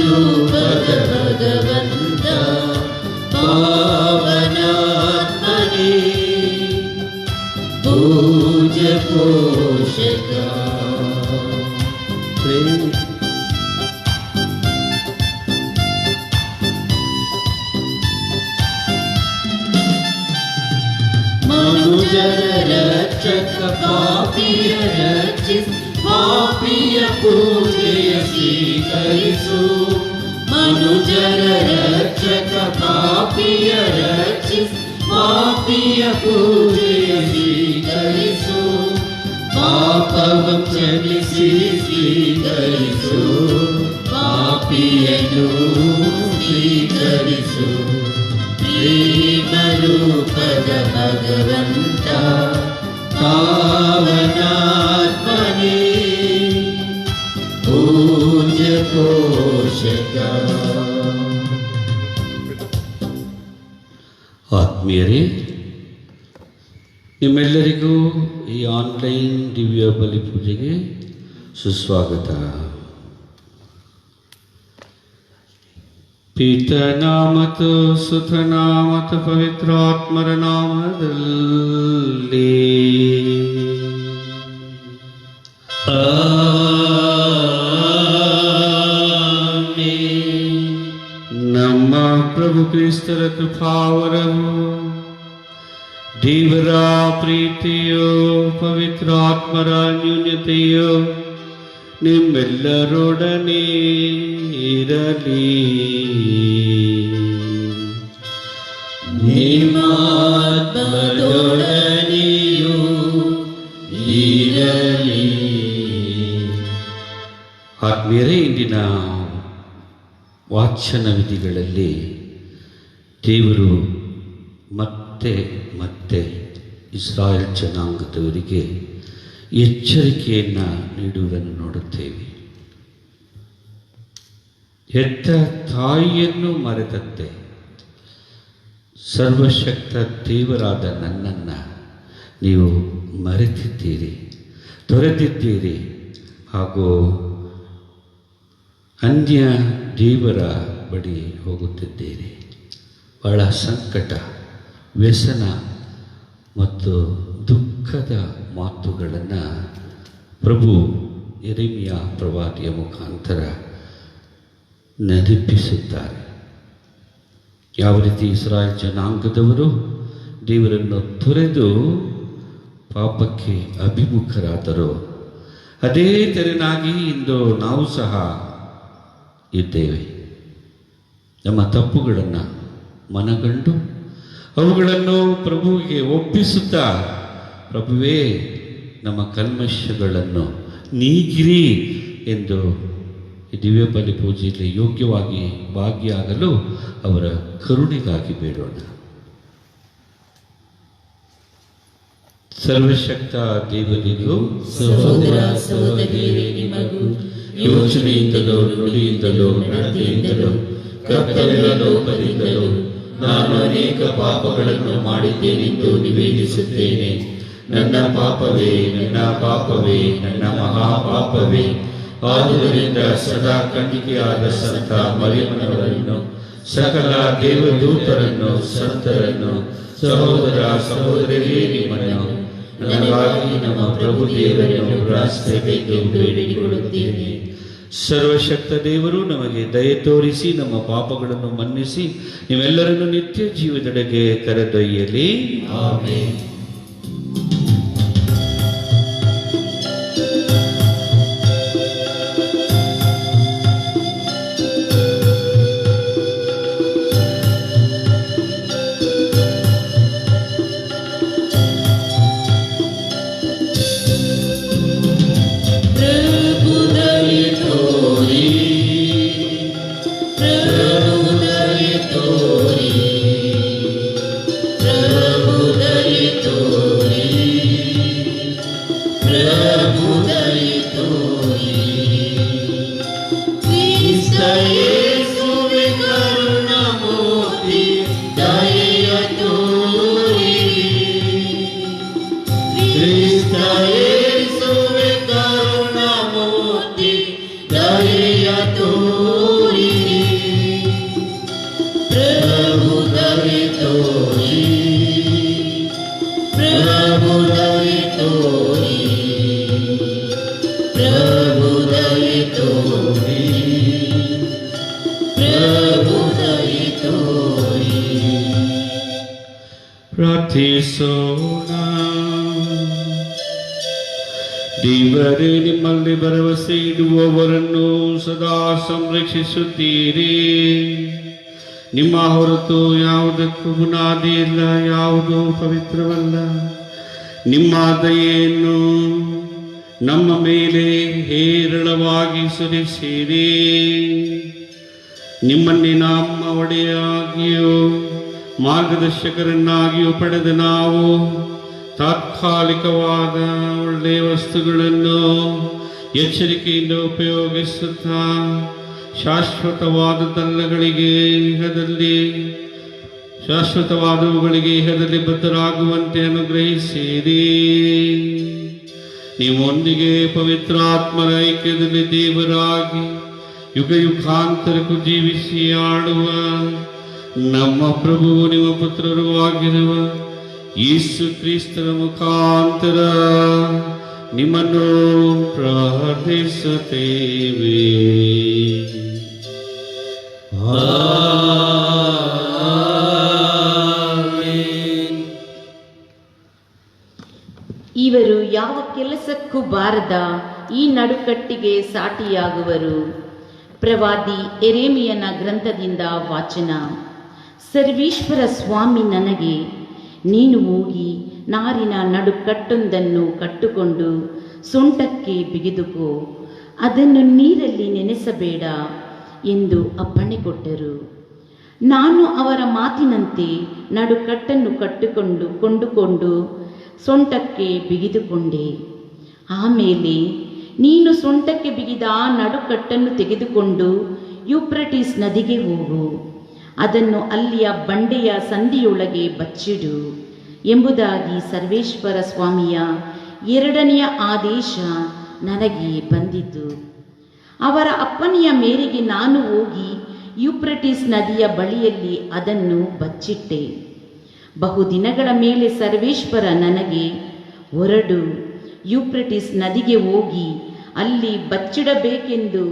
ರೂಪದ ಭಗವಂತ ಪಾವನಾತ್ಮನೇ ಪೂಜ್ಯ ಪೋಷಕ. ಮನುಜರ ರಕ್ಷಕ ಪಾಪಿಯ ರಕ್ಷಿಸಿ ಪಾಪಿಯ ಪೂಜೆಯ ಸ್ವೀಕರಿಸು. ಮನುಜರ ರಕ್ಷಕ ಪಾಪಿಯ ರಕ್ಷಿಸಿ ಪಾಪಿಯ ಪೂಜೆಯ ಸ್ವೀಕರಿಸು. ಪಾಪವಂ ಕ್ಷಮಿಸಿ ಸ್ವೀಕರಿಸು, ಪಾಪಿಯನ್ನು ಸ್ವೀಕರಿಸು. ಪ್ರೇಮ ರೂಪದ ಭಗವಂತ ಪಾವನಾತ್ಮನೇ ಪೂಜ್ಯ ಪೋಷಕ. ಆತ್ಮೀಯರೇ, ನಿಮ್ಮೆಲ್ಲರಿಗೂ ಈ ಆನ್ಲೈನ್ ದಿವ್ಯ ಬಲಿ ಪೂಜೆಗೆ ಸುಸ್ವಾಗತ. ಪಿತನಾಮತು ಸುತನಾಮತು ಪವಿತ್ರಾತ್ಮರ ನಾಮದಲ್ಲಿ ಆಮೆನ್. ನಮ್ಮ ಪ್ರಭು ಕ್ರಿಸ್ತರ ಕೃಪಾವರವು, ದೇವರ ಪ್ರೀತಿಯೋ, ಪವಿತ್ರಾತ್ಮರ ನ್ಯೂನತೆಯೋ ನಿಮ್ಮೆಲ್ಲರೊಡನೆ ಇರಲಿ. ನಿಮ್ಮಾತ್ಮದೊಡನೆಯೂ ಇರಲಿ. ಆತ್ಮೀಯರೇ, ಇಂದಿನ ವಾಚನ ವಿಧಿಗಳಲ್ಲಿ ದೇವರು ಮತ್ತೆ ಇಸ್ರಾಯೇಲ್ ಜನಾಂಗದವರಿಗೆ ಎಚ್ಚರಿಕೆಯನ್ನು ನೀಡುವುದನ್ನು ನೋಡುತ್ತೇವೆ. ಹೆತ್ತ ತಾಯಿಯನ್ನು ಮರೆತಂತೆ ಸರ್ವಶಕ್ತ ದೇವರಾದ ನನ್ನನ್ನು ನೀವು ಮರೆತಿದ್ದೀರಿ, ತೊರೆದಿದ್ದೀರಿ, ಹಾಗೂ ಅನ್ಯ ದೇವರ ಬಳಿ ಹೋಗುತ್ತಿದ್ದೀರಿ. ಬಹಳ ಸಂಕಟ, ವ್ಯಸನ ಮತ್ತು ದುಃಖದ ಮಾತುಗಳನ್ನು ಪ್ರಭು ಯೆರೆಮೀಯ ಪ್ರವಾದಿಯ ಮುಖಾಂತರ ನೆನಪಿಸುತ್ತಾರೆ. ಯಾವ ರೀತಿ ಇಸ್ರಾಯೇಲ್ ಜನಾಂಗದವರು ದೇವರನ್ನು ತೊರೆದು ಪಾಪಕ್ಕೆ ಅಭಿಮುಖರಾದರೋ ಅದೇ ತೆರನಾಗಿ ಇಂದು ನಾವು ಸಹ ಇದ್ದೇವೆ. ನಮ್ಮ ತಪ್ಪುಗಳನ್ನು ಮನಗಂಡು ಅವುಗಳನ್ನು ಪ್ರಭುವಿಗೆ ಒಪ್ಪಿಸುತ್ತಾ, ಪ್ರಭುವೇ ನಮ್ಮ ಕಲ್ಮಶಗಳನ್ನು ನೀಗಿರಿ ಎಂದು ಈ ದಿವ್ಯ ಬಲಿ ಪೂಜೆಯಲ್ಲಿ ಯೋಗ್ಯವಾಗಿ ಭಾಗಿಯಾಗಲು ಅವರ ಕರುಣೆಗಾಗಿ ಬೇಡೋಣ. ಸರ್ವಶಕ್ತ ದೇವರಿಗೂ ಸಹೋದರ ಸಹೋದರಿಯರೇ, ನಿಮಗೂ ಯೋಚನೆಯಿಂದಲೋ ನುಡಿಯಿಂದಲೋ ನಡತೆಯಿಂದಲೋ ಕರ್ತವ್ಯದ ಲೋಪದಿಂದಲೋ ನಾನು ಅನೇಕ ಪಾಪಗಳನ್ನು ಮಾಡಿದ್ದೇನೆಂದು ನಿವೇದಿಸುತ್ತೇನೆ. ನನ್ನ ಪಾಪವೇ, ನನ್ನ ಪಾಪವೇ, ನನ್ನ ಮಹಾಪಾಪವೇ. ಆದುದರಿಂದ ಸದಾ ಕಣ್ಣಿಗೆಯಾದ ಸಂತ ಮರಿಯಮ್ಮನವರನ್ನು, ಸಕಲ ದೇವದೂತರನ್ನು, ಸಂತರನ್ನು, ಸಹೋದರ ಸಹೋದರಿಯರೇ, ನಿಮ್ಮನ್ನು ನನಗಾಗಿ ನಮ್ಮ ಪ್ರಭು ದೇವರನ್ನು ಪ್ರಾರ್ಥಿಸಬೇಕೆಂದು ಬೇಡಿಕೊಳ್ಳುತ್ತೇನೆ. ಸರ್ವಶಕ್ತ ದೇವರು ನಮಗೆ ದಯೆ ತೋರಿಸಿ ನಮ್ಮ ಪಾಪಗಳನ್ನು ಮನ್ನಿಸಿ ನೀವೆಲ್ಲರನ್ನು ನಿತ್ಯ ಜೀವದೆಡೆಗೆ ಕರೆದೊಯ್ಯಲಿ. ಆಮೆನ್. ಪ್ರಭು ದಯೆ ತೋರಿ ಪ್ರಭು ದಯೆ ತೋರಿ, ಪ್ರಭು ದಯೆ ತೋರಿ, ಪ್ರಭು ದಯೆ ತೋರಿ, ಪ್ರಭು ದಯೆ ತೋರಿ. ಪ್ರಾರ್ಥಿಸೋಣ. ದೇವರೇ, ನಿಮ್ಮಲ್ಲಿ ಭರವಸೆ ಇಡುವವರನ್ನು ಸದಾ ಸಂರಕ್ಷಿಸುತ್ತೀರಿ. ನಿಮ್ಮ ಹೊರತು ಯಾವುದಕ್ಕೂ ಬುನಾದಿ ಇಲ್ಲ, ಯಾವುದೂ ಪವಿತ್ರವಲ್ಲ. ನಿಮ್ಮ ದಯೆಯನ್ನು ನಮ್ಮ ಮೇಲೆ ಹೇರಳವಾಗಿ ಸುರಿಸಿರಿ. ನಿಮ್ಮನ್ನೇ ನಮ್ಮ ಒಡೆಯಾಗಿಯೂ ಮಾರ್ಗದರ್ಶಕರನ್ನಾಗಿಯೂ ಪಡೆದ ನಾವು ತಾತ್ಕಾಲಿಕವಾದ ಒಳ್ಳೆಯ ವಸ್ತುಗಳನ್ನು ಎಚ್ಚರಿಕೆಯಿಂದ ಉಪಯೋಗಿಸುತ್ತಾ ಶಾಶ್ವತವಾದವುಗಳಿಗೆ ಇಹದಲ್ಲಿ ಬದ್ಧರಾಗುವಂತೆ ಅನುಗ್ರಹಿಸಿರಿ. ನಿಮ್ಮೊಂದಿಗೆ ಪವಿತ್ರಾತ್ಮರ ಐಕ್ಯದಲ್ಲಿ ದೇವರಾಗಿ ಯುಗ ಯುಗಾಂತರಕ್ಕೂ ಜೀವಿಸಿ ಆಡುವ ನಮ್ಮ ಪ್ರಭುವು ನಿಮ್ಮ ಪುತ್ರರು ಆಗಿರುವ ಯೇಸು ಕ್ರಿಸ್ತರ ಮುಖಾಂತರ ನಿಮ್ಮನ್ನು ಪ್ರಾರ್ಥಿಸುತ್ತೇವೆ. ಆಮೆನ್. ಇವರು ಯಾವ ಕೆಲಸಕ್ಕೂ ಬಾರದ ಈ ನಡುಕಟ್ಟಿಗೆ ಸಾಟಿಯಾಗುವರು. ಪ್ರವಾದಿ ಎರೇಮಿಯನ ಗ್ರಂಥದಿಂದ ವಾಚನ. ಸರ್ವೇಶ್ವರ ಸ್ವಾಮಿ ನನಗೆ, ನೀನು ಹೋಗಿ ನಾರಿನ ನಡುಕಟ್ಟೊಂದನ್ನು ಕಟ್ಟುಕೊಂಡು ಸೊಂಟಕ್ಕೆ ಬಿಗಿದುಕೋ, ಅದನ್ನು ನೀರಲ್ಲಿ ನೆನೆಸಬೇಡ ಎಂದು ಅಪ್ಪಣೆ ಕೊಟ್ಟರು. ನಾನು ಅವರ ಮಾತಿನಂತೆ ನಡುಕಟ್ಟನ್ನು ಕೊಂಡುಕೊಂಡು ಸೊಂಟಕ್ಕೆ ಬಿಗಿದುಕೊಂಡೆ. ಆಮೇಲೆ ನೀನು ಸೊಂಟಕ್ಕೆ ಬಿಗಿದ ಆ ನಡುಕಟ್ಟನ್ನು ತೆಗೆದುಕೊಂಡು ಯೂಫ್ರಟೀಸ್ ನದಿಗೆ ಹೋಗು, ಅದನ್ನು ಅಲ್ಲಿಯ ಬಂಡೆಯ ಸಂದಿಯೊಳಗೆ ಬಚ್ಚಿಡು ಎಂಬುದಾಗಿ ಸರ್ವೇಶ್ವರ ಸ್ವಾಮಿಯ ಎರಡನೆಯ ಆದೇಶ ನನಗೆ ಬಂದಿತು. ಅವರ ಅಪ್ಪನೆಯ ಮೇರೆಗೆ ನಾನು ಹೋಗಿ ಯೂಫ್ರಟೀಸ್ ನದಿಯ ಬಳಿಯಲ್ಲಿ ಅದನ್ನು ಬಚ್ಚಿಟ್ಟೆ. ಬಹುದಿನಗಳ ಮೇಲೆ ಸರ್ವೇಶ್ವರ ನನಗೆ, ಹೊರಡು, ಯೂಫ್ರಟೀಸ್ ನದಿಗೆ ಹೋಗಿ ಅಲ್ಲಿ ಬಚ್ಚಿಡಬೇಕೆಂದು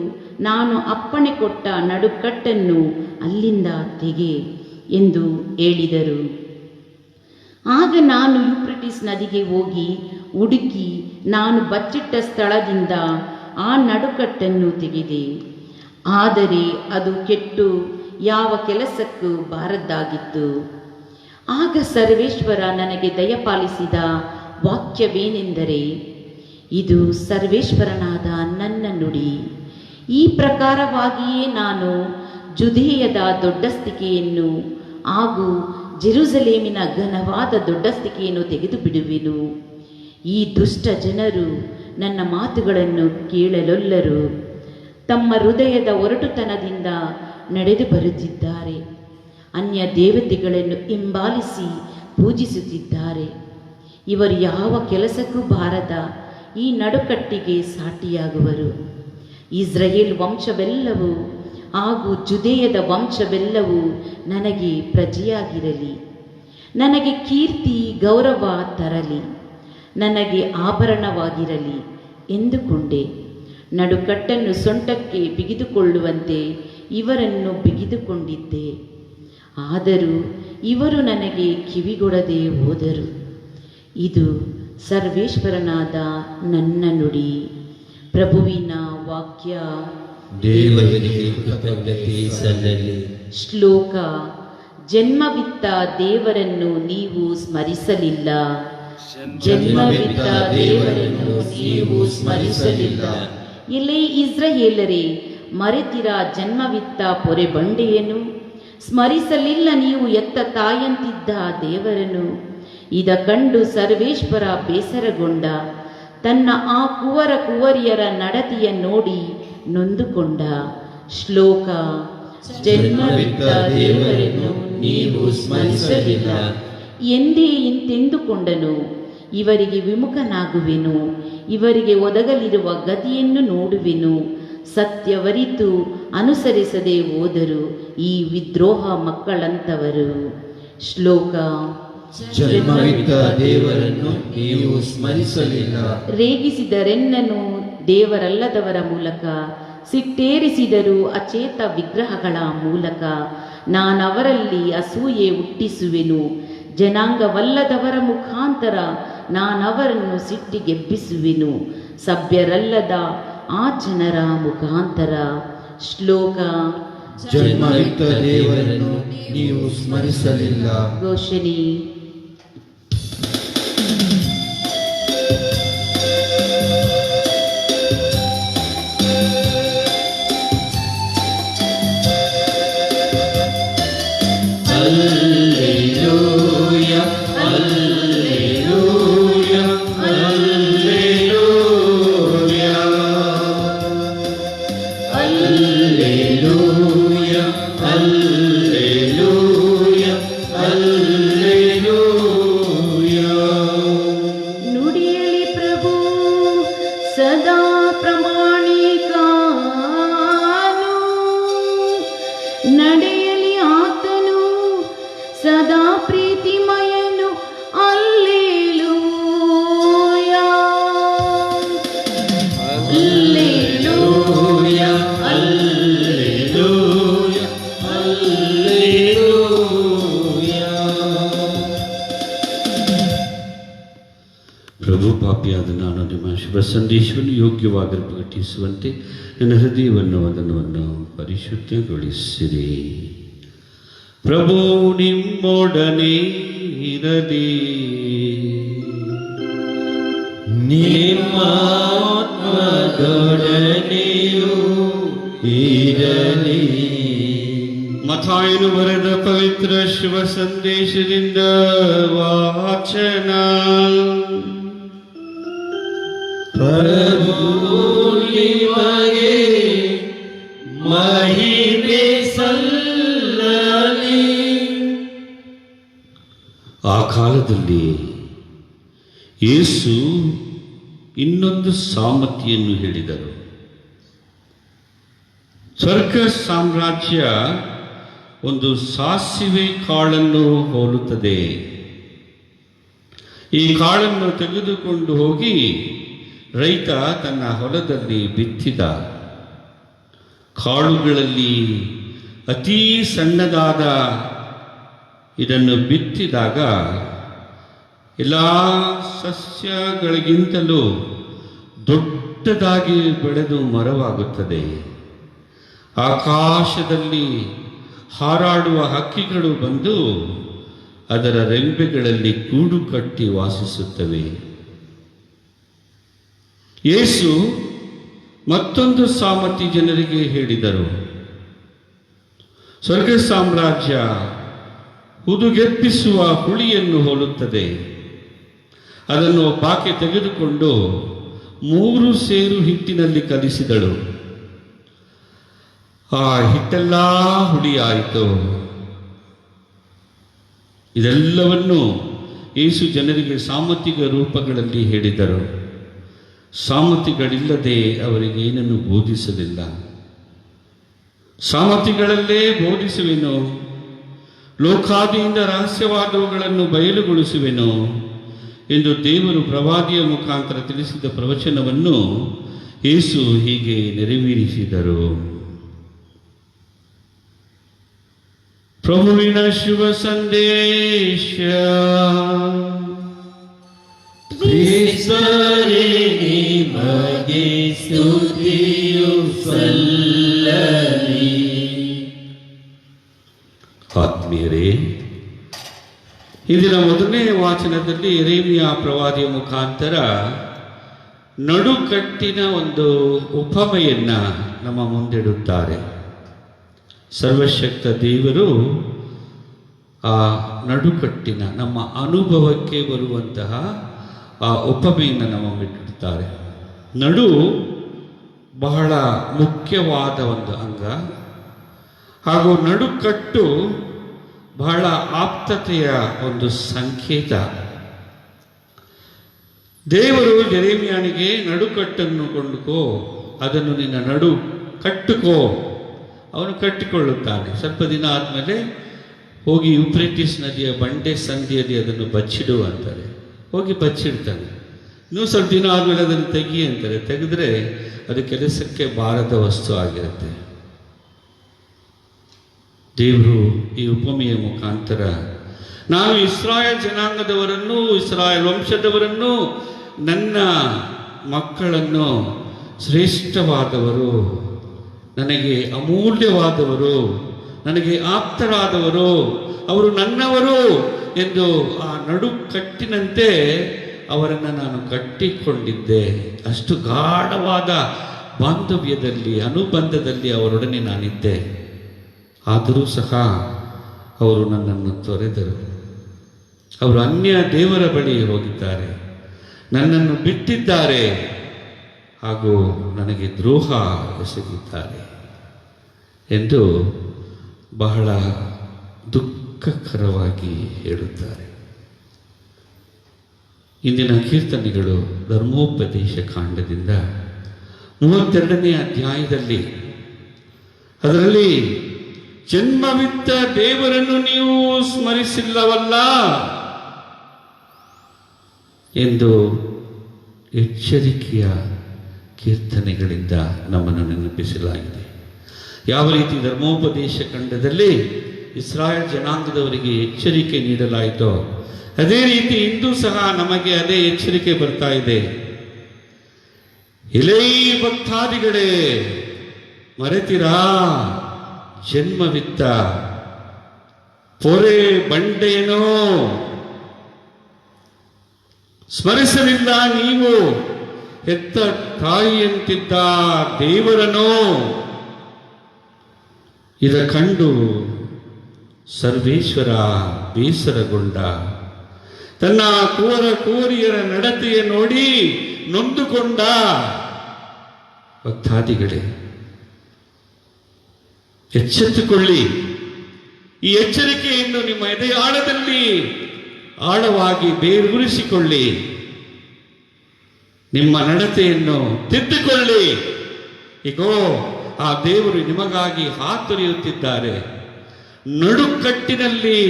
ನಾನು ಅಪ್ಪಣೆ ಕೊಟ್ಟ ನಡುಕಟ್ಟನ್ನು ಅಲ್ಲಿಂದ ತೆಗೆ ಎಂದು ಹೇಳಿದರು. ಆಗ ನಾನು ಯೂಫ್ರಟೀಸ್ ನದಿಗೆ ಹೋಗಿ ಹುಡುಕಿ ನಾನು ಬಚ್ಚಿಟ್ಟ ಸ್ಥಳದಿಂದ ಆ ನಡುಕಟ್ಟನ್ನು ತೆಗೆದೆ. ಆದರೆ ಅದು ಕೆಟ್ಟು ಯಾವ ಕೆಲಸಕ್ಕೂ ಬಾರದ್ದಾಗಿತ್ತು. ಆಗ ಸರ್ವೇಶ್ವರ ನನಗೆ ದಯಪಾಲಿಸಿದ ವಾಕ್ಯವೇನೆಂದರೆ, ಇದು ಸರ್ವೇಶ್ವರನಾದ ನನ್ನ ನುಡಿ. ಈ ಪ್ರಕಾರವಾಗಿಯೇ ನಾನು ಜುದೇಯದ ದೊಡ್ಡಸ್ತಿಕೆಯನ್ನು ಹಾಗೂ ಜೆರುಸಲೇಮಿನ ಘನವಾದ ದೊಡ್ಡಸ್ತಿಕೆಯನ್ನು ತೆಗೆದು ಬಿಡುವೆನು. ಈ ದುಷ್ಟ ಜನರು ನನ್ನ ಮಾತುಗಳನ್ನು ಕೇಳಲೊಲ್ಲರು. ತಮ್ಮ ಹೃದಯದ ಒರಟುತನದಿಂದ ನಡೆದು ಬರುತ್ತಿದ್ದಾರೆ. ಅನ್ಯ ದೇವತೆಗಳನ್ನು ಹಿಂಬಾಲಿಸಿ ಪೂಜಿಸುತ್ತಿದ್ದಾರೆ. ಇವರು ಯಾವ ಕೆಲಸಕ್ಕೂ ಬಾರದ ಈ ನಡುಕಟ್ಟಿಗೆ ಸಾಟಿಯಾಗುವರು. ಇಸ್ರಾಯೇಲ್ ವಂಶವೆಲ್ಲವೂ ಹಾಗೂ ಜುದೇಯದ ವಂಶವೆಲ್ಲವೂ ನನಗೆ ಪ್ರಜೆಯಾಗಿರಲಿ. ನನಗೆ ಕೀರ್ತಿ ಗೌರವ ತರಲಿ, ನನಗೆ ಆಭರಣವಾಗಿರಲಿ ಎಂದುಕೊಂಡೆ. ನಡುಕಟ್ಟನ್ನು ಸೊಂಟಕ್ಕೆ ಬಿಗಿದುಕೊಳ್ಳುವಂತೆ ಇವರನ್ನು ಬಿಗಿದುಕೊಂಡಿದ್ದೆ. ಆದರೂ ಇವರು ನನಗೆ ಕಿವಿಗೊಡದೆ ಹೋದರು. ಇದು ಸರ್ವೇಶ್ವರನಾದ ನನ್ನ ನುಡಿ. ಪ್ರಭುವಿನ ವಾಕ್ಯ. ದೇವರಿಗೆ ಕೃತಜ್ಞತೆ ಸಲ್ಲಲಿ. ಶ್ಲೋಕ. ಜನ್ಮವಿತ್ತ ದೇವರನ್ನು ನೀವು ಸ್ಮರಿಸಲಿಲ್ಲ. ಜನ್ಮವಿತ್ತ ದೇವರನ್ನು ನೀವು ಸ್ಮರಿಸಲಿಲ್ಲ. ಎಲೆ ಇಸ್ರಾಯೇಲರೇ, ಮರೆತಿರ ಜನ್ಮವಿತ್ತ ಪೊರೆ ಬಂಡೆಯನ್ನು? ಸ್ಮರಿಸಲಿಲ್ಲ ನೀವು ಎತ್ತ ತಾಯಂತಿದ್ದ ದೇವರನ್ನು? ಇದ ಕಂಡು ಸರ್ವೇಶ್ವರ ಬೇಸರಗೊಂಡ. ತನ್ನ ಆ ಕುವರಿಯರ ನಡತೆಯ ನೋಡಿ ನೊಂದುಕೊಂಡ. ಶ್ಲೋಕ. ಜನ್ಮವಿತ್ತ ದೇವರನ್ನು ನೀವು ಸ್ಮರಿಸಲಿಲ್ಲ ಎಂದೇ ಇಂತೆಂದುಕೊಂಡನು. ಇವರಿಗೆ ವಿಮುಖನಾಗುವೆನು, ಇವರಿಗೆ ಒದಗಲಿರುವ ಗತಿಯನ್ನು ನೋಡುವೆನು. ಸತ್ಯವರಿತು ಅನುಸರಿಸದೆ ಹೋದರು ಈ ವಿದ್ರೋಹ ಮಕ್ಕಳಂತವರು. ಶ್ಲೋಕ. ಜನ್ಮವಿತ್ತ ದೇವರನ್ನು ನೀವು ಸ್ಮರಿಸಲಿಲ್ಲ. ರೇಗಿಸಿದರೆನ್ನನು ದೇವರಲ್ಲದವರ ಮೂಲಕ, ಸಿಟ್ಟೇರಿಸಿದರು ಅಚೇತ ವಿಗ್ರಹಗಳ ಮೂಲಕ. ನಾನವರಲ್ಲಿ ಅಸೂಯೆ ಹುಟ್ಟಿಸುವೆನು, ಜನಾಂಗವಲ್ಲದವರ ಮುಖಾಂತರ ನಾನವರನ್ನು ಸಿಟ್ಟಿಗೆಬ್ಬಿಸುವೆನು, ಸಭ್ಯರಲ್ಲದ ಆ ಜನರ ಮುಖಾಂತರ. ಶ್ಲೋಕ. ಜನ್ಮವಿತ್ತ ದೇವರನ್ನು ನೀವು ಸ್ಮರಿಸಲಿಲ್ಲ. ಘೋಷಣೆ. Alleluia, Alleluia, Alleluia, Alleluia, Alleluia, Alleluia. ನುಡಿಯಲಿ ಪ್ರಭು ಸದಾ ಪ್ರಮಾಣಿಕನು, ನಡೆಯಲಿ ಆತನು ಸದಾ ಪ್ರೀತಿಮಯನು. Alleluia, alleluia, Alleluia, Alleluia. ಪ್ರಭು, ಪಾಪಿಯಾದ ನಾನು ನಿಮ್ಮ ಶುಭ ಸಂದೇಶವನ್ನು ಯೋಗ್ಯವಾಗಿ ಪ್ರಕಟಿಸುವಂತೆ ನನ್ನ ಹೃದಯವನ್ನು ವದನವನ್ನು ಪರಿಶುದ್ಧಗೊಳಿಸಿರಿ. ಪ್ರಭು ನಿಮ್ಮೊಡನೆ ಇರಲಿ. ನಿಮ್ಮ ಆತ್ಮದೊಡನೆಯೂ ಇರಲಿ. ಮತ್ತಾಯನು ಬರೆದ ಪವಿತ್ರ ಶುಭ ಸಂದೇಶದಿಂದ ವಾಚನ. ಪ್ರಭು ನಿಮಗೆ ಮಹಿಮೆ ಸಲ್ಲಲಿ. ಆ ಕಾಲದಲ್ಲಿ ಯೇಸು ಇನ್ನೊಂದು ಸಾಮರ್ಥ್ಯವನ್ನು ಹೇಳಿದರು. ಸ್ವರ್ಗ ಸಾಮ್ರಾಜ್ಯ ಒಂದು ಸಾಸಿವೆ ಕಾಳನ್ನು ಹೋಲುತ್ತದೆ. ಈ ಕಾಳನ್ನು ತೆಗೆದುಕೊಂಡು ಹೋಗಿ ರೈತ ತನ್ನ ಹೊಲದಲ್ಲಿ ಬಿತ್ತಿದ. ಕಾಳುಗಳಲ್ಲಿ ಅತೀ ಸಣ್ಣದಾದ ಇದನ್ನು ಬಿತ್ತಿದಾಗ ಎಲ್ಲ ಸಸ್ಯಗಳಿಗಿಂತಲೂ ದೊಡ್ಡದಾಗಿ ಬೆಳೆದು ಮರವಾಗುತ್ತದೆ. ಆಕಾಶದಲ್ಲಿ ಹಾರಾಡುವ ಹಕ್ಕಿಗಳು ಬಂದು ಅದರ ರೆಂಬೆಗಳಲ್ಲಿ ಗೂಡು ಕಟ್ಟಿ ವಾಸಿಸುತ್ತವೆ. ಯೇಸು ಮತ್ತೊಂದು ಸಾಮರ್ಥ್ಯ ಜನರಿಗೆ ಹೇಳಿದರು. ಸ್ವರ್ಗ ಸಾಮ್ರಾಜ್ಯ ಹುದುಗೆಪ್ಪಿಸುವ ಹುಳಿಯನ್ನು ಹೋಲುತ್ತದೆ. ಅದನ್ನು ಬಾಕೆ ತೆಗೆದುಕೊಂಡು 3 ಸೇರು ಹಿಟ್ಟಿನಲ್ಲಿ ಕಲಿಸಿದಳು. ಆ ಹಿಟ್ಟೆಲ್ಲ ಹುಳಿಯಾಯಿತು. ಇದೆಲ್ಲವನ್ನು ಯೇಸು ಜನರಿಗೆ ಸಾಮರ್ಥಿಕ ರೂಪಗಳಲ್ಲಿ ಹೇಳಿದರು. ಸಾಮರ್ಥಿಗಳಿಲ್ಲದೆ ಅವರಿಗೆ ಏನನ್ನು ಬೋಧಿಸಲಿಲ್ಲ. ಸಾಮರ್ಥಿಗಳಲ್ಲೇ ಬೋಧಿಸುವೆನು, ಲೋಕಾದಿಯಿಂದ ರಹಸ್ಯವಾದವುಗಳನ್ನು ಬಯಲುಗೊಳಿಸುವೆನು ಎಂದು ದೇವರು ಪ್ರವಾದಿಯ ಮುಖಾಂತರ ತಿಳಿಸಿದ ಪ್ರವಚನವನ್ನು ಯೇಸು ಹೀಗೆ ನೆರವೇರಿಸಿದರು. ಪ್ರಭುವಿನ ಶುಭ ಸಂದೇಶ. ಕ್ರಿಸ್ತರೇ ನಿಮಗೆ ಸ್ತುತಿಯು ಸಲ್ಲಲಿ. ಆತ್ಮೀಯರೇ, ಇಂದಿನ ಮೊದಲನೇ ವಾಚನದಲ್ಲಿ ಯೆರೆಮೀಯ ಪ್ರವಾದಿಯ ಮುಖಾಂತರ ನಡುಕಟ್ಟಿನ ಒಂದು ಉಪಮೆಯನ್ನ ನಮ್ಮ ಮುಂದಿಡುತ್ತಾರೆ. ಸರ್ವಶಕ್ತ ದೇವರು ಆ ನಡುಕಟ್ಟಿನ ನಮ್ಮ ಅನುಭವಕ್ಕೆ ಬರುವಂತಹ ಆ ಉಪಮೆಯನ್ನು ನಮ್ಮ ಮುಂದಿಡುತ್ತಾರೆ. ನಡು ಬಹಳ ಮುಖ್ಯವಾದ ಒಂದು ಅಂಗ, ಹಾಗೂ ನಡುಕಟ್ಟು ಬಹಳ ಆಪ್ತತೆಯ ಒಂದು ಸಂಕೇತ. ದೇವರು ಯೆರೆಮೀಯನಿಗೆ ನಡುಕಟ್ಟನ್ನು ಕೊಂಡುಕೋ, ಅದನ್ನು ನಿನ್ನ ನಡು ಕಟ್ಟುಕೋ, ಅವನು ಕಟ್ಟಿಕೊಳ್ಳುತ್ತಾನೆ. ಸ್ವಲ್ಪ ದಿನ ಆದಮೇಲೆ ಹೋಗಿ ಯುಪ್ರೆಟಿಸ್ ನದಿಯ ಬಂಡೆ ಸಂಧಿಯಲ್ಲಿ ಅದನ್ನು ಬಚ್ಚಿಡು ಅಂತಾರೆ. ಹೋಗಿ ಬಚ್ಚಿಡ್ತಾನೆ. ಇನ್ನೂ ಸ್ವಲ್ಪ ದಿನ ಆದಮೇಲೆ ಅದನ್ನು ತೆಗಿ ಅಂತಾರೆ. ತೆಗೆದ್ರೆ ಅದು ಕೆಲಸಕ್ಕೆ ಬಾರದ ವಸ್ತು ಆಗಿರುತ್ತೆ. ದೇವರು ಈ ಉಪಮೆಯ ಮುಖಾಂತರ ನಾನು ಇಸ್ರಾಯೇಲ್ ಜನಾಂಗದವರನ್ನು, ಇಸ್ರಾಯೇಲ್ ವಂಶದವರನ್ನು, ನನ್ನ ಮಕ್ಕಳನ್ನು ಶ್ರೇಷ್ಠವಾದವರು, ನನಗೆ ಅಮೂಲ್ಯವಾದವರು, ನನಗೆ ಆಪ್ತರಾದವರು, ಅವರು ನನ್ನವರು ಎಂದು ಆ ನಡುಕಟ್ಟಿನಂತೆ ಅವರನ್ನು ನಾನು ಕಟ್ಟಿಕೊಂಡಿದ್ದೆ. ಅಷ್ಟು ಗಾಢವಾದ ಬಾಂಧವ್ಯದಲ್ಲಿ, ಅನುಬಂಧದಲ್ಲಿ ಅವರೊಡನೆ ನಾನಿದ್ದೆ. ಆದರೂ ಸಹ ಅವರು ನನ್ನನ್ನು ತೊರೆದರು. ಅವರು ಅನ್ಯ ದೇವರ ಬಳಿ ಹೋಗಿದ್ದಾರೆ, ನನ್ನನ್ನು ಬಿಟ್ಟಿದ್ದಾರೆ ಹಾಗೂ ನನಗೆ ದ್ರೋಹ ಎಸಗಿದ್ದಾರೆ ಎಂದು ಬಹಳ ದುಃಖಕರವಾಗಿ ಹೇಳುತ್ತಾರೆ. ಇಂದಿನ ಕೀರ್ತನೆಗಳು ಧರ್ಮೋಪದೇಶ ಕಾಂಡದಿಂದ 32ನೇ ಅಧ್ಯಾಯದಲ್ಲಿ, ಅದರಲ್ಲಿ ಜನ್ಮವಿದ್ದ ದೇವರನ್ನು ನೀವು ಸ್ಮರಿಸಿಲ್ಲವಲ್ಲ ಎಂದು ಎಚ್ಚರಿಕೆಯ ಕೀರ್ತನೆಗಳಿಂದ ನಮ್ಮನ್ನು ನೆನಪಿಸಲಾಗಿದೆ. ಯಾವ ರೀತಿ ಧರ್ಮೋಪದೇಶ ಖಂಡದಲ್ಲಿ ಇಸ್ರಾಯೇಲ್ ಜನಾಂಗದವರಿಗೆ ಎಚ್ಚರಿಕೆ ನೀಡಲಾಯಿತೋ, ಅದೇ ರೀತಿ ಇಂದು ಸಹ ನಮಗೆ ಅದೇ ಎಚ್ಚರಿಕೆ ಬರ್ತಾ ಇದೆ. ಎಲೈ ಭಕ್ತಾದಿಗಳೇ, ಮರೆತಿರಾ ಜನ್ಮವಿತ್ತ ಪೊರೆ ಬಂಡೆಯನೋ? ಸ್ಮರಿಸಲಿಲ್ಲ ನೀವು ಹೆತ್ತ ತಾಯಿಯಂತಿದ್ದ ದೇವರನೋ? ಇದ ಕಂಡು ಸರ್ವೇಶ್ವರ ಬೇಸರಗೊಂಡ, ತನ್ನ ಕುವರಿಯರ ನಡತೆಯ ನೋಡಿ ನೊಂದುಕೊಂಡ. ಭಕ್ತಾದಿಗಳೇ, ಎಚ್ಚೆತ್ತುಕೊಳ್ಳಿ. ಈ ಎಚ್ಚರಿಕೆಯನ್ನು ನಿಮ್ಮ ಎದೆಯಾಳದಲ್ಲಿ ಆಳವಾಗಿ ಬೇರೂರಿಸಿಕೊಳ್ಳಿ. ನಿಮ್ಮ ನಡತೆಯನ್ನು ತಿದ್ದುಕೊಳ್ಳಿ. ಈಗೋ ಆ ದೇವರು ನಿಮಗಾಗಿ ಹಾತೊರೆಯುತ್ತಿದ್ದಾರೆ. ನಡುಕಟ್ಟಿನಲ್ಲಿ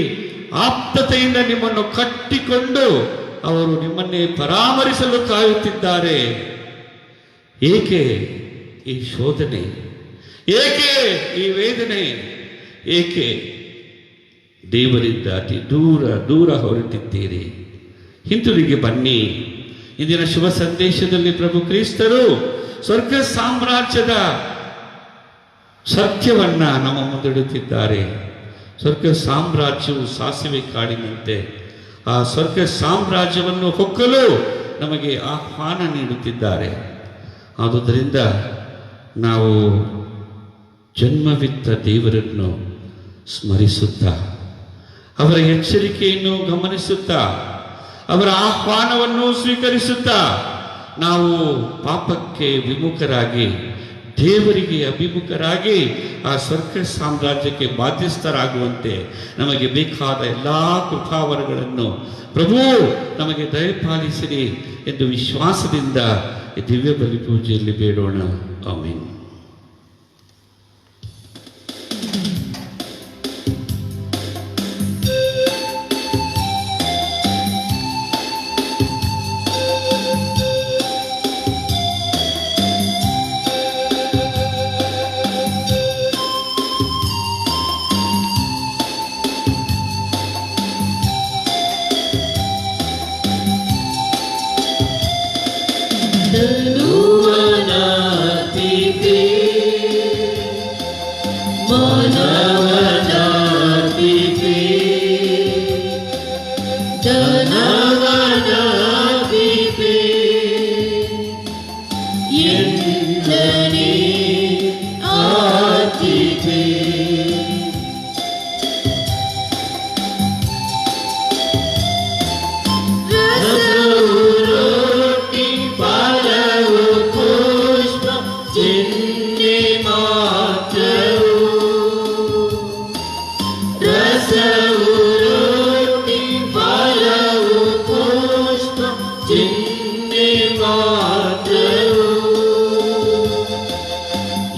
ಆಪ್ತತೆಯಿಂದ ನಿಮ್ಮನ್ನು ಕಟ್ಟಿಕೊಂಡು ಅವರು ನಿಮ್ಮನ್ನೇ ಪರಾಮರಿಸಲು ಕಾಯುತ್ತಿದ್ದಾರೆ. ಏಕೆ ಈ ಶೋಧನೆ? ಏಕೆ ಈ ವೇದನೆ? ಏಕೆ ದೇವರಿಂದ ಅತಿ ದೂರ ದೂರ ಹೊರಟಿದ್ದೀರಿ? ಹಿಂತಿರುಗಿ ಬನ್ನಿ. ಇಂದಿನ ಶುಭ ಸಂದೇಶದಲ್ಲಿ ಪ್ರಭು ಕ್ರಿಸ್ತರು ಸ್ವರ್ಗ ಸಾಮ್ರಾಜ್ಯದ ಸತ್ಯವನ್ನ ನಮ್ಮ ಮುಂದಿಡುತ್ತಿದ್ದಾರೆ. ಸ್ವರ್ಗ ಸಾಮ್ರಾಜ್ಯವು ಸಾಸಿವೆ ಕಾಡಿನಂತೆ. ಆ ಸ್ವರ್ಗ ಸಾಮ್ರಾಜ್ಯವನ್ನು ಹೊಕ್ಕಲು ನಮಗೆ ಆಹ್ವಾನ ನೀಡುತ್ತಿದ್ದಾರೆ. ಆದುದರಿಂದ ನಾವು ಜನ್ಮವಿತ್ತ ದೇವರನ್ನು ಸ್ಮರಿಸುತ್ತಾ, ಅವರ ಎಚ್ಚರಿಕೆಯನ್ನು ಗಮನಿಸುತ್ತಾ, ಅವರ ಆಹ್ವಾನವನ್ನು ಸ್ವೀಕರಿಸುತ್ತಾ, ನಾವು ಪಾಪಕ್ಕೆ ವಿಮುಖರಾಗಿ ದೇವರಿಗೆ ಅಭಿಮುಖರಾಗಿ ಆ ಸ್ವರ್ಗ ಸಾಮ್ರಾಜ್ಯಕ್ಕೆ ಬಾಧ್ಯಸ್ಥರಾಗುವಂತೆ ನಮಗೆ ಬೇಕಾದ ಎಲ್ಲ ಕೃಪಾವರಗಳನ್ನು ಪ್ರಭು ನಮಗೆ ದಯಪಾಲಿಸಿರಿ ಎಂದು ವಿಶ್ವಾಸದಿಂದ ಈ ದಿವ್ಯ ಬಲಿ ಪೂಜೆಯಲ್ಲಿ ಬೇಡೋಣ. ಆಮೆನ್.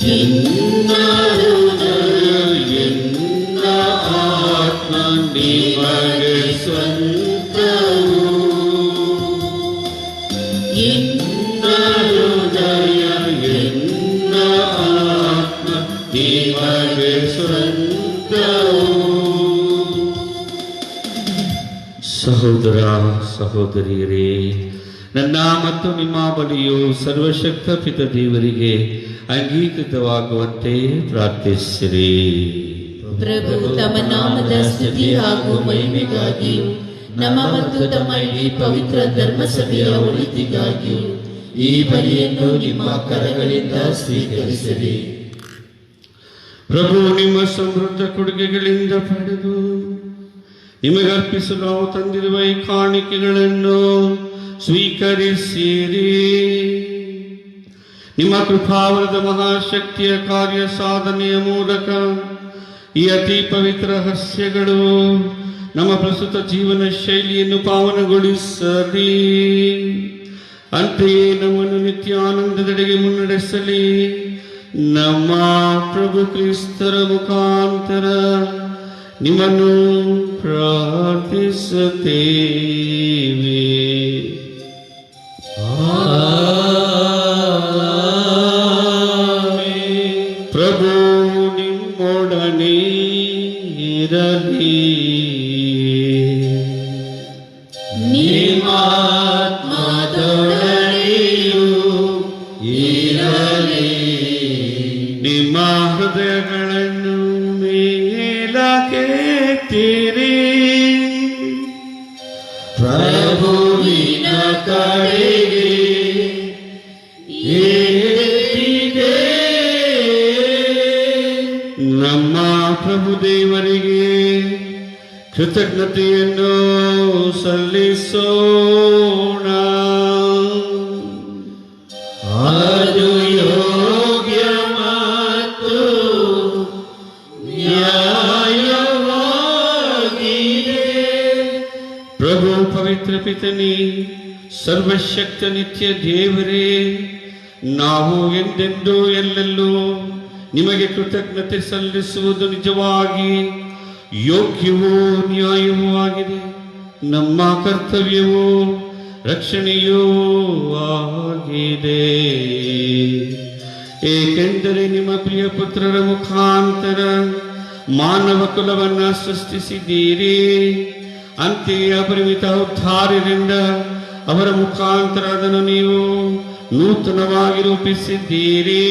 Inna ನಿಮಗೆ ಸ್ವಂತವು. ಎನ್ನ ಹೃದಯ ಎನ್ನ ಆತ್ಮ ನಿಮಗೆ ಸ್ವಂತವು. ಸಹೋದರ ಸಹೋದರಿಯರೇ, ನನ್ನ ಮತ್ತು ನಿಮ್ಮ ಬಳಿಯು ಸರ್ವಶಕ್ತ ಪಿತ ದೇವರಿಗೆ ಅಂಗೀಕೃತವಾಗುವಂತೆ ಪ್ರಾರ್ಥಿಸಿರಿ. ಪ್ರಭು ತಮ್ಮ ನಾಮದ ಸ್ತುತಿ ಹಾಗೂ ಮಹಿಮೆಗಾಗಿಯೂ ನಮ್ಮ ಮತ್ತು ತಮ್ಮ ಇಡೀ ಪವಿತ್ರ ಧರ್ಮಸಭೆಯ ಒಳಿತಿಗಾಗಿಯೂ ಈ ಬಲಿಯನ್ನು ನಿಮ್ಮ ಕರಗಳಿಂದ ಸ್ವೀಕರಿಸಿರಿ. ಪ್ರಭು ನಿಮ್ಮ ಸಮೃದ್ಧ ಕೊಡುಗೆಗಳಿಂದ ಪಡೆದು ನಿಮಗರ್ಪಿಸಲು ನಾವು ತಂದಿರುವ ಈ ಕಾಣಿಕೆಗಳನ್ನು ಸ್ವೀಕರಿಸಿರಿ. ನಿಮ್ಮ ಕೃಪಾವರದ ಮಹಾಶಕ್ತಿಯ ಕಾರ್ಯ ಸಾಧನೆಯ ಮೂಲಕ ಈ ಅತಿ ಪವಿತ್ರ ರಹಸ್ಯಗಳು ನಮ್ಮ ಪ್ರಸ್ತುತ ಜೀವನ ಶೈಲಿಯನ್ನು ಪಾವನಗೊಳಿಸಲಿ. ಅಂತೆಯೇ ನಮ್ಮನ್ನು ನಿತ್ಯ ಆನಂದದೆಡೆಗೆ ಮುನ್ನಡೆಸಲಿ. ನಮ್ಮ ಪ್ರಭು ಕ್ರಿಸ್ತರ ಮುಖಾಂತರ ನಿಮ್ಮನ್ನು ಪ್ರಾರ್ಥಿಸುತ್ತೇವೆ. ಪ್ರಭು ನಿಮ್ಮೊಡನೆ ಇರಲಿ. ನಿಮ್ಮ ಆತ್ಮದೊಡನೆಯೂ ಇರಲಿ. ನಿಮ್ಮ ಹೃದಯಗಳನ್ನು ಮೇಲಕ್ಕೆತ್ತಿರಿ. ಪ್ರಭುವಿನ ಕಡೆಗೆ ಏರಿದೆ. ನಮ್ಮ ಪ್ರಭು ದೇವರಿಗೆ ಕೃತಜ್ಞತೆಯನ್ನು ಸಲ್ಲಿಸೋಣ. ಅದು ಯೋಗ್ಯ ಮತ್ತು ನ್ಯಾಯವಾಗಿದೆ. ಪ್ರಭು ಪವಿತ್ರ ಪಿತನೇ, ಸರ್ವಶಕ್ತ ನಿತ್ಯ ದೇವರೇ, ನಾವು ಎಂದೆಂದೂ ಎಲ್ಲೆಲ್ಲೂ ನಿಮಗೆ ಕೃತಜ್ಞತೆ ಸಲ್ಲಿಸುವುದು ನಿಜವಾಗಿ ಯೋಗ್ಯವೂ ನ್ಯಾಯವೂ ಆಗಿದೆ. ನಮ್ಮ ಕರ್ತವ್ಯವೂ ರಕ್ಷಣೆಯೂ ಆಗಿದೆ. ಏಕೆಂದರೆ ನಿಮ್ಮ ಪ್ರಿಯ ಪುತ್ರರ ಮುಖಾಂತರ ಮಾನವ ಕುಲವನ್ನು ಸೃಷ್ಟಿಸಿದ್ದೀರಿ. ಅಂತೆಯೇ ಅಪರಿಮಿತ ಉದ್ಧಾರದಿಂದ ಅವರ ಮುಖಾಂತರ ಅದನ್ನು ನೀವು ನೂತನವಾಗಿ ರೂಪಿಸಿದ್ದೀರಿ.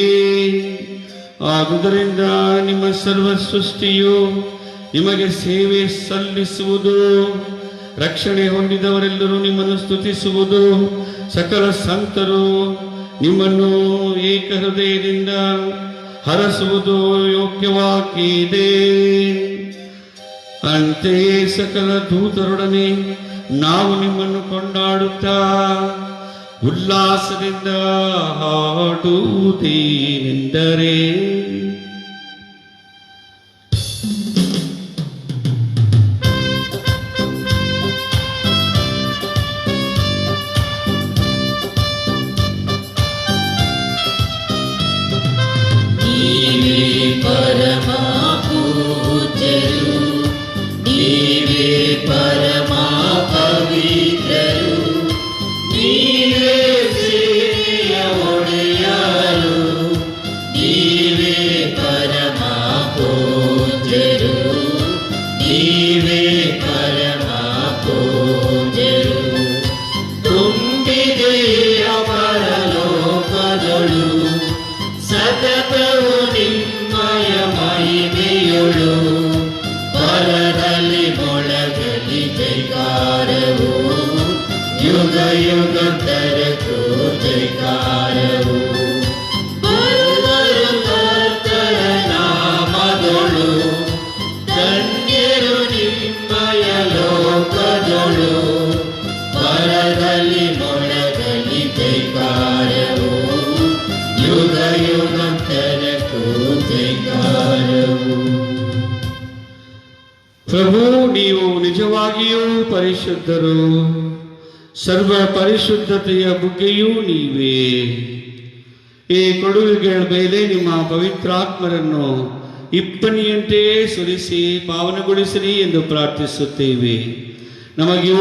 ಆದುದರಿಂದ ನಿಮ್ಮ ಸರ್ವ ಸೃಷ್ಟಿಯು ನಿಮಗೆ ಸೇವೆ ಸಲ್ಲಿಸುವುದು, ರಕ್ಷಣೆ ಹೊಂದಿದವರೆಲ್ಲರೂ ನಿಮ್ಮನ್ನು ಸ್ತುತಿಸುವುದು, ಸಕಲ ಸಂತರು ನಿಮ್ಮನ್ನು ಏಕ ಹೃದಯದಿಂದ ಹರಸುವುದು ಯೋಗ್ಯವಾಗಿದೆ. ಅಂತೆಯೇ ಸಕಲ ದೂತರೊಡನೆ ನಾವು ನಿಮ್ಮನ್ನು ಕೊಂಡಾಡುತ್ತಾ ಉಲ್ಲಾಸದಿಂದ ಹಾಡುವುದೇನೆಂದರೆ, ನೀವೇ ಪರಮ ಪೂಜ್ಯರು, ನೀವೇ ಪರಮ ಪವಿತ್ರರು, ನೀವೇ ಸೇವೆಯ ಒಡೆಯರು, ನೀವೇ ಪರಮ ಪೂಜ್ಯರು, ನೀವೇ ಪರಮ ಪೂಜ್ಯರು. ತುಂಬಿದೆಯ ಪರಲೋಕದಳು ಸತತವು ನಿಮ್ಮಯ ಮಹಿಮೆಯೊಳು. ಪರದಲ್ಲಿ ಮೊಳಗಲಿ ಜೈಕಾರವು, ಯುಗ ಯುಗಂತರಕ್ಕೂ ಜೈಕಾರವು. ಬರುವರು ಕರ್ತರ ನಾಮದೊಳು, ಧನ್ಯರು ನಿಮ್ಮಯ ಲೋಕದೊಳು. ಪರದಲ್ಲಿ ಮೊಳಗಲಿ ಜೈಕಾರವು, ಯುಗ ಯುಗಂತರಕ್ಕೂ ಜೈಕಾರವು. ಪ್ರಭು ನೀವು ನಿಜವಾಗಿಯೂ ಪರಿಶುದ್ಧರು, ಸರ್ವ ಪರಿಶುದ್ಧತೆಯ ಬುಗ್ಗೆಯೂ ನೀವೇ. ಈ ಕೊಡುಗೆಗಳ ಮೇಲೆ ನಿಮ್ಮ ಪವಿತ್ರಾತ್ಮರನ್ನು ಇಪ್ಪನಿಯಂತೆ ಸುರಿಸಿ ಪಾವನಗೊಳಿಸಿರಿ ಎಂದು ಪ್ರಾರ್ಥಿಸುತ್ತೇವೆ. ನಮಗೂ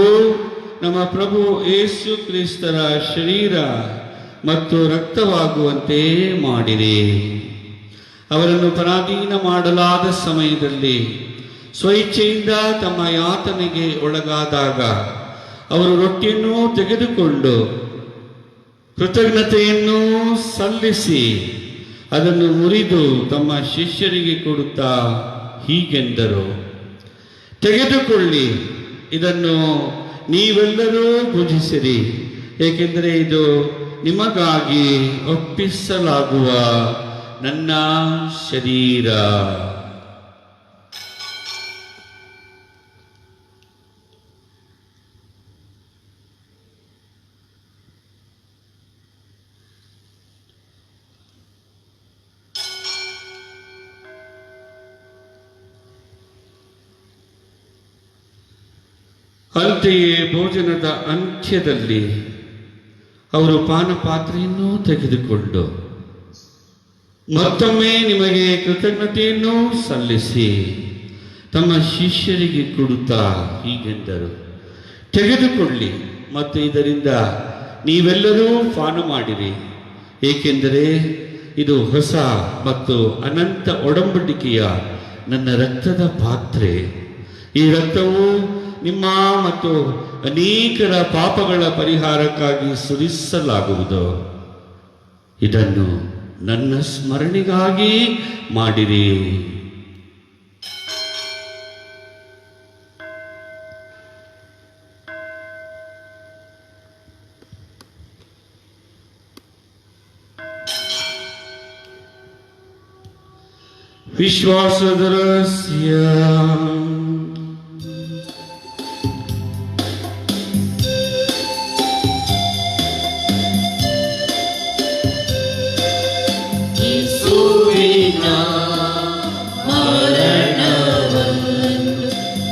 ನಮ್ಮ ಪ್ರಭು ಯೇಸು ಕ್ರಿಸ್ತರ ಶರೀರ ಮತ್ತು ರಕ್ತವಾಗುವಂತೆ ಮಾಡಿರಿ. ಅವರನ್ನು ಪರಾಧೀನ ಮಾಡಲಾದ ಸಮಯದಲ್ಲಿ ಸ್ವಇಚ್ಛೆಯಿಂದ ತಮ್ಮ ಯಾತನೆಗೆ ಒಳಗಾದಾಗ ಅವರು ರೊಟ್ಟಿಯನ್ನು ತೆಗೆದುಕೊಂಡು ಕೃತಜ್ಞತೆಯನ್ನು ಸಲ್ಲಿಸಿ ಅದನ್ನು ಮುರಿದು ತಮ್ಮ ಶಿಷ್ಯರಿಗೆ ಕೊಡುತ್ತಾ ಹೀಗೆಂದರು, ತೆಗೆದುಕೊಳ್ಳಿ, ಇದನ್ನು ನೀವೆಲ್ಲರೂ ಭುಜಿಸಿರಿ, ಏಕೆಂದರೆ ಇದು ನಿಮಗಾಗಿ ಒಪ್ಪಿಸಲಾಗುವ ನನ್ನ ಶರೀರ. ಅಂತೆಯೇ ಭೋಜನದ ಅಂತ್ಯದಲ್ಲಿ ಅವರು ಪಾನಪಾತ್ರೆಯನ್ನು ತೆಗೆದುಕೊಂಡು ಮತ್ತೊಮ್ಮೆ ನಿಮಗೆ ಕೃತಜ್ಞತೆಯನ್ನು ಸಲ್ಲಿಸಿ ತಮ್ಮ ಶಿಷ್ಯರಿಗೆ ಕೊಡುತ್ತಾ ಹೀಗೆಂದರು, ತೆಗೆದುಕೊಳ್ಳಿ ಮತ್ತು ಇದರಿಂದ ನೀವೆಲ್ಲರೂ ಪಾನ ಮಾಡಿರಿ, ಏಕೆಂದರೆ ಇದು ಹೊಸ ಮತ್ತು ಅನಂತ ಒಡಂಬಡಿಕೆಯ ನನ್ನ ರಕ್ತದ ಪಾತ್ರೆ. ಈ ರಕ್ತವು ನಿಮ್ಮ ಮತ್ತು ಅನೇಕರ ಪಾಪಗಳ ಪರಿಹಾರಕ್ಕಾಗಿ ಸುರಿಸಲಾಗುವುದು. ಇದನ್ನು ನನ್ನ ಸ್ಮರಣೆಗಾಗಿ ಮಾಡಿರಿ. ವಿಶ್ವಾಸದ ರಹಸ್ಯ.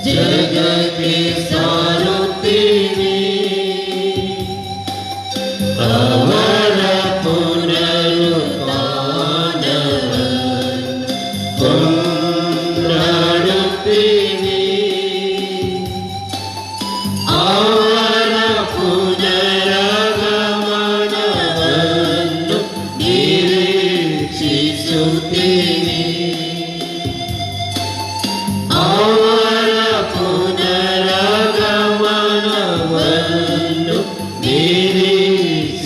ಜಗಕ್ಕೆ ಸಾರುತ್ತೀವಿ, ಅವರ ಪುನರುತ್ಥಾನವನ್ನು ಕೊಂಡಾಡುತ್ತೀವಿ, ಅವರ ಪುನರಾಗಮನವನ್ನು ನಿರೀಕ್ಷಿಸುತ್ತೀವಿ, ಅವರ ಪುನರಾಗಮನವನ್ನು ನಿರೀಕ್ಷಿಸುತ್ತೇವೆ.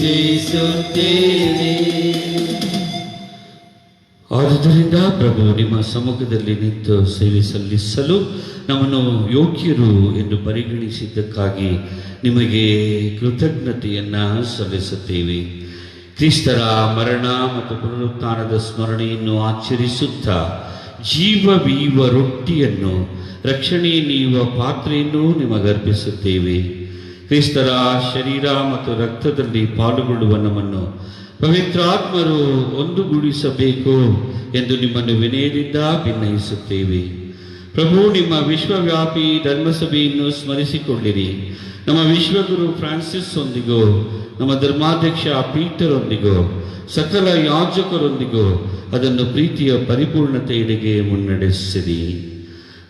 ಆದುದರಿಂದ ಪ್ರಭು, ನಿಮ್ಮ ಸಮ್ಮುಖದಲ್ಲಿ ನಿಂತು ಸೇವೆ ಸಲ್ಲಿಸಲು ನಮ್ಮನ್ನು ಯೋಗ್ಯರು ಎಂದು ಪರಿಗಣಿಸಿದ್ದಕ್ಕಾಗಿ ನಿಮಗೆ ಕೃತಜ್ಞತೆಯನ್ನ ಸಲ್ಲಿಸುತ್ತೇವೆ. ಕ್ರಿಸ್ತರ ಮರಣ ಮತ್ತು ಪುನರುತ್ಥಾನದ ಸ್ಮರಣೆಯನ್ನು ಆಚರಿಸುತ್ತಾ ಜೀವವೀವ ರೊಟ್ಟಿಯನ್ನು, ರಕ್ಷಣೆ ನೀಡುವ ಪಾತ್ರೆಯನ್ನು ನಿಮಗರ್ಪಿಸುತ್ತೇವೆ. ಕ್ರಿಸ್ತರ ಶರೀರ ಮತ್ತು ರಕ್ತದಲ್ಲಿ ಪಾಲುಗೊಳ್ಳುವ ನಮ್ಮನ್ನು ಪವಿತ್ರಾತ್ಮರು ಒಂದುಗೂಡಿಸಬೇಕು ಎಂದು ನಿಮ್ಮನ್ನು ವಿನಯದಿಂದ ಭಿನ್ನಯಿಸುತ್ತೇವೆ. ಪ್ರಭು, ನಿಮ್ಮ ವಿಶ್ವವ್ಯಾಪಿ ಧರ್ಮಸಭೆಯನ್ನು ಸ್ಮರಿಸಿಕೊಳ್ಳಿರಿ. ನಮ್ಮ ವಿಶ್ವಗುರು ಫ್ರಾನ್ಸಿಸ್ ಒಂದಿಗೂ, ನಮ್ಮ ಧರ್ಮಾಧ್ಯಕ್ಷ ಪೀಟರೊಂದಿಗೂ, ಸಕಲ ಯಾಜಕರೊಂದಿಗೂ ಅದನ್ನು ಪ್ರೀತಿಯ ಪರಿಪೂರ್ಣತೆಯೆಡೆಗೆ ಮುನ್ನಡೆಸಿರಿ.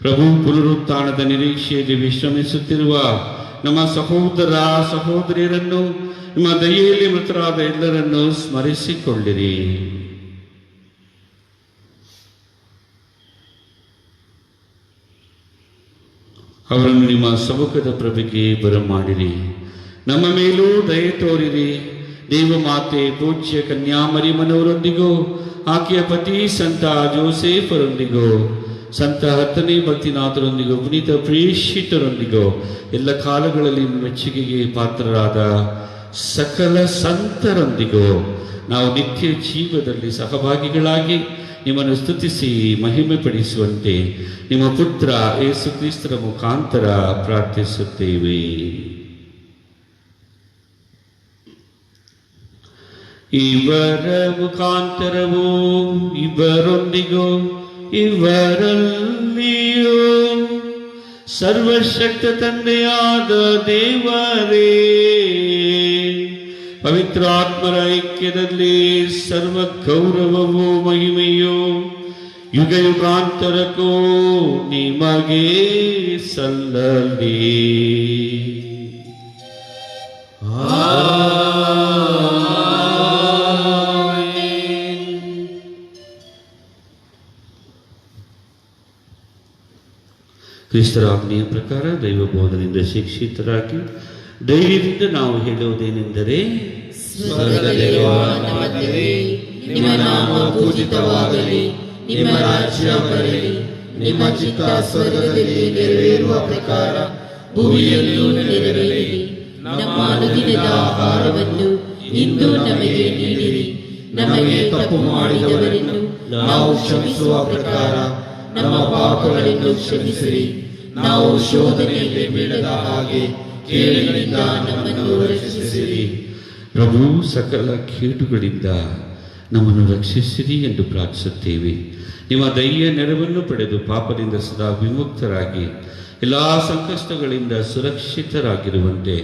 ಪ್ರಭು, ಪುನರುತ್ಥಾನದ ನಿರೀಕ್ಷೆಯಲ್ಲಿ ವಿಶ್ರಮಿಸುತ್ತಿರುವ ನಮ್ಮ ಸಹೋದರ ಸಹೋದರಿಯರನ್ನು, ನಿಮ್ಮ ದಯೆಯಲ್ಲಿ ಮೃತರಾದ ಎಲ್ಲರನ್ನು ಸ್ಮರಿಸಿಕೊಳ್ಳಿರಿ. ಅವರನ್ನು ನಿಮ್ಮ ಸಮ್ಮುಖದ ಪ್ರಭೆಗೆ ಬರಮಾಡಿರಿ. ನಮ್ಮ ಮೇಲೂ ದಯೆ ತೋರಿರಿ. ದೇವಮಾತೆ ಪೂಜ್ಯ ಕನ್ಯಾಮರಿಯಮ್ಮನವರೊಂದಿಗೂ, ಆಕೆಯ ಪತಿ ಸಂತ ಜೋಸೇಫರೊಂದಿಗೂ, ಸಂತ 10ನೇ ಭಕ್ತಿನಾಥರೊಂದಿಗೂ, ಪುನೀತ ಪ್ರೇಷಿತರೊಂದಿಗೂ, ಎಲ್ಲ ಕಾಲಗಳಲ್ಲಿ ಮೆಚ್ಚುಗೆಗೆ ಪಾತ್ರರಾದ ಸಕಲ ಸಂತರೊಂದಿಗೂ ನಾವು ನಿತ್ಯ ಜೀವದಲ್ಲಿ ಸಹಭಾಗಿಗಳಾಗಿ ನಿಮ್ಮನ್ನು ಸ್ತುತಿಸಿ ಮಹಿಮೆ ಪಡಿಸುವಂತೆ ನಿಮ್ಮ ಪುತ್ರ ಯೇಸು ಕ್ರಿಸ್ತರ ಮುಖಾಂತರ ಪ್ರಾರ್ಥಿಸುತ್ತೇವೆ. ಇವರ ಮುಖಾಂತರವೂ ಇವರೊಂದಿಗೂ ಇವರಲ್ಲಿಯೂ ಸರ್ವಶಕ್ತ ತಂದೆಯಾದ ದೇವರೇ, ಪವಿತ್ರಾತ್ಮರ ಐಕ್ಯದಲ್ಲಿ ಸರ್ವ ಗೌರವವೂ ಮಹಿಮೆಯೂ ಯುಗ ಯುಗಾಂತರಕ್ಕೂ ನಿಮಗೆ ಸಲ್ಲಲಿ. ಕ್ರಿಸ್ತರ ಆಜ್ಞೆಯ ಪ್ರಕಾರ ದೈವ ಬೋಧನೆಯಿಂದ ಶಿಕ್ಷಿತರಾಗಿ ಧೈರ್ಯದಿಂದ ನಾವು ಹೇಳುವುದೇನೆಂದರೆ, ಸ್ವರ್ಗದಲ್ಲಿರುವ ನಮ್ಮ ತಂದೆಯೇ, ನಿಮ್ಮ ನಾಮ ಪೂಜಿತವಾಗಲಿ, ನಿಮ್ಮ ರಾಜ್ಯ ಬರಲಿ, ನಿಮ್ಮ ಚಿತ್ತ ಸ್ವರ್ಗದಲ್ಲಿ ನೆರವೇರುವ ಪ್ರಕಾರ ಭೂಮಿಯಲ್ಲೂ ನೆರವೇರಲಿ. ನಮ್ಮ ಅನುದಿನದ ಆಹಾರವನ್ನು ಇಂದು ನಮಗೆ ನೀಡಿರಿ. ನಮಗೆ ತಪ್ಪು ಮಾಡಿದವರನ್ನು ನಾವು ಕ್ಷಮಿಸುವ ಪ್ರಕಾರ ನಮ್ಮ ಪಾಪಗಳನ್ನು ಕ್ಷಮಿಸಿರಿ. ನಾವು ಶೋಧನೆಗೆ ಬೀಳದ ಹಾಗೆ ಕೇಡಿಗಳಿಂದ ನಮ್ಮನ್ನು ರಕ್ಷಿಸಿರಿ. ಪ್ರಭು ಸಕಲ ಕೇಡುಗಳಿಂದ ನಮ್ಮನ್ನು ರಕ್ಷಿಸಿರಿ ಎಂದು ಪ್ರಾರ್ಥಿಸುತ್ತೇವೆ. ನಿಮ್ಮ ದಯೆಯ ನೆರವನ್ನು ಪಡೆದು ಪಾಪದಿಂದ ಸದಾ ವಿಮುಕ್ತರಾಗಿ ಎಲ್ಲ ಸಂಕಷ್ಟಗಳಿಂದ ಸುರಕ್ಷಿತರಾಗಿರುವಂತೆ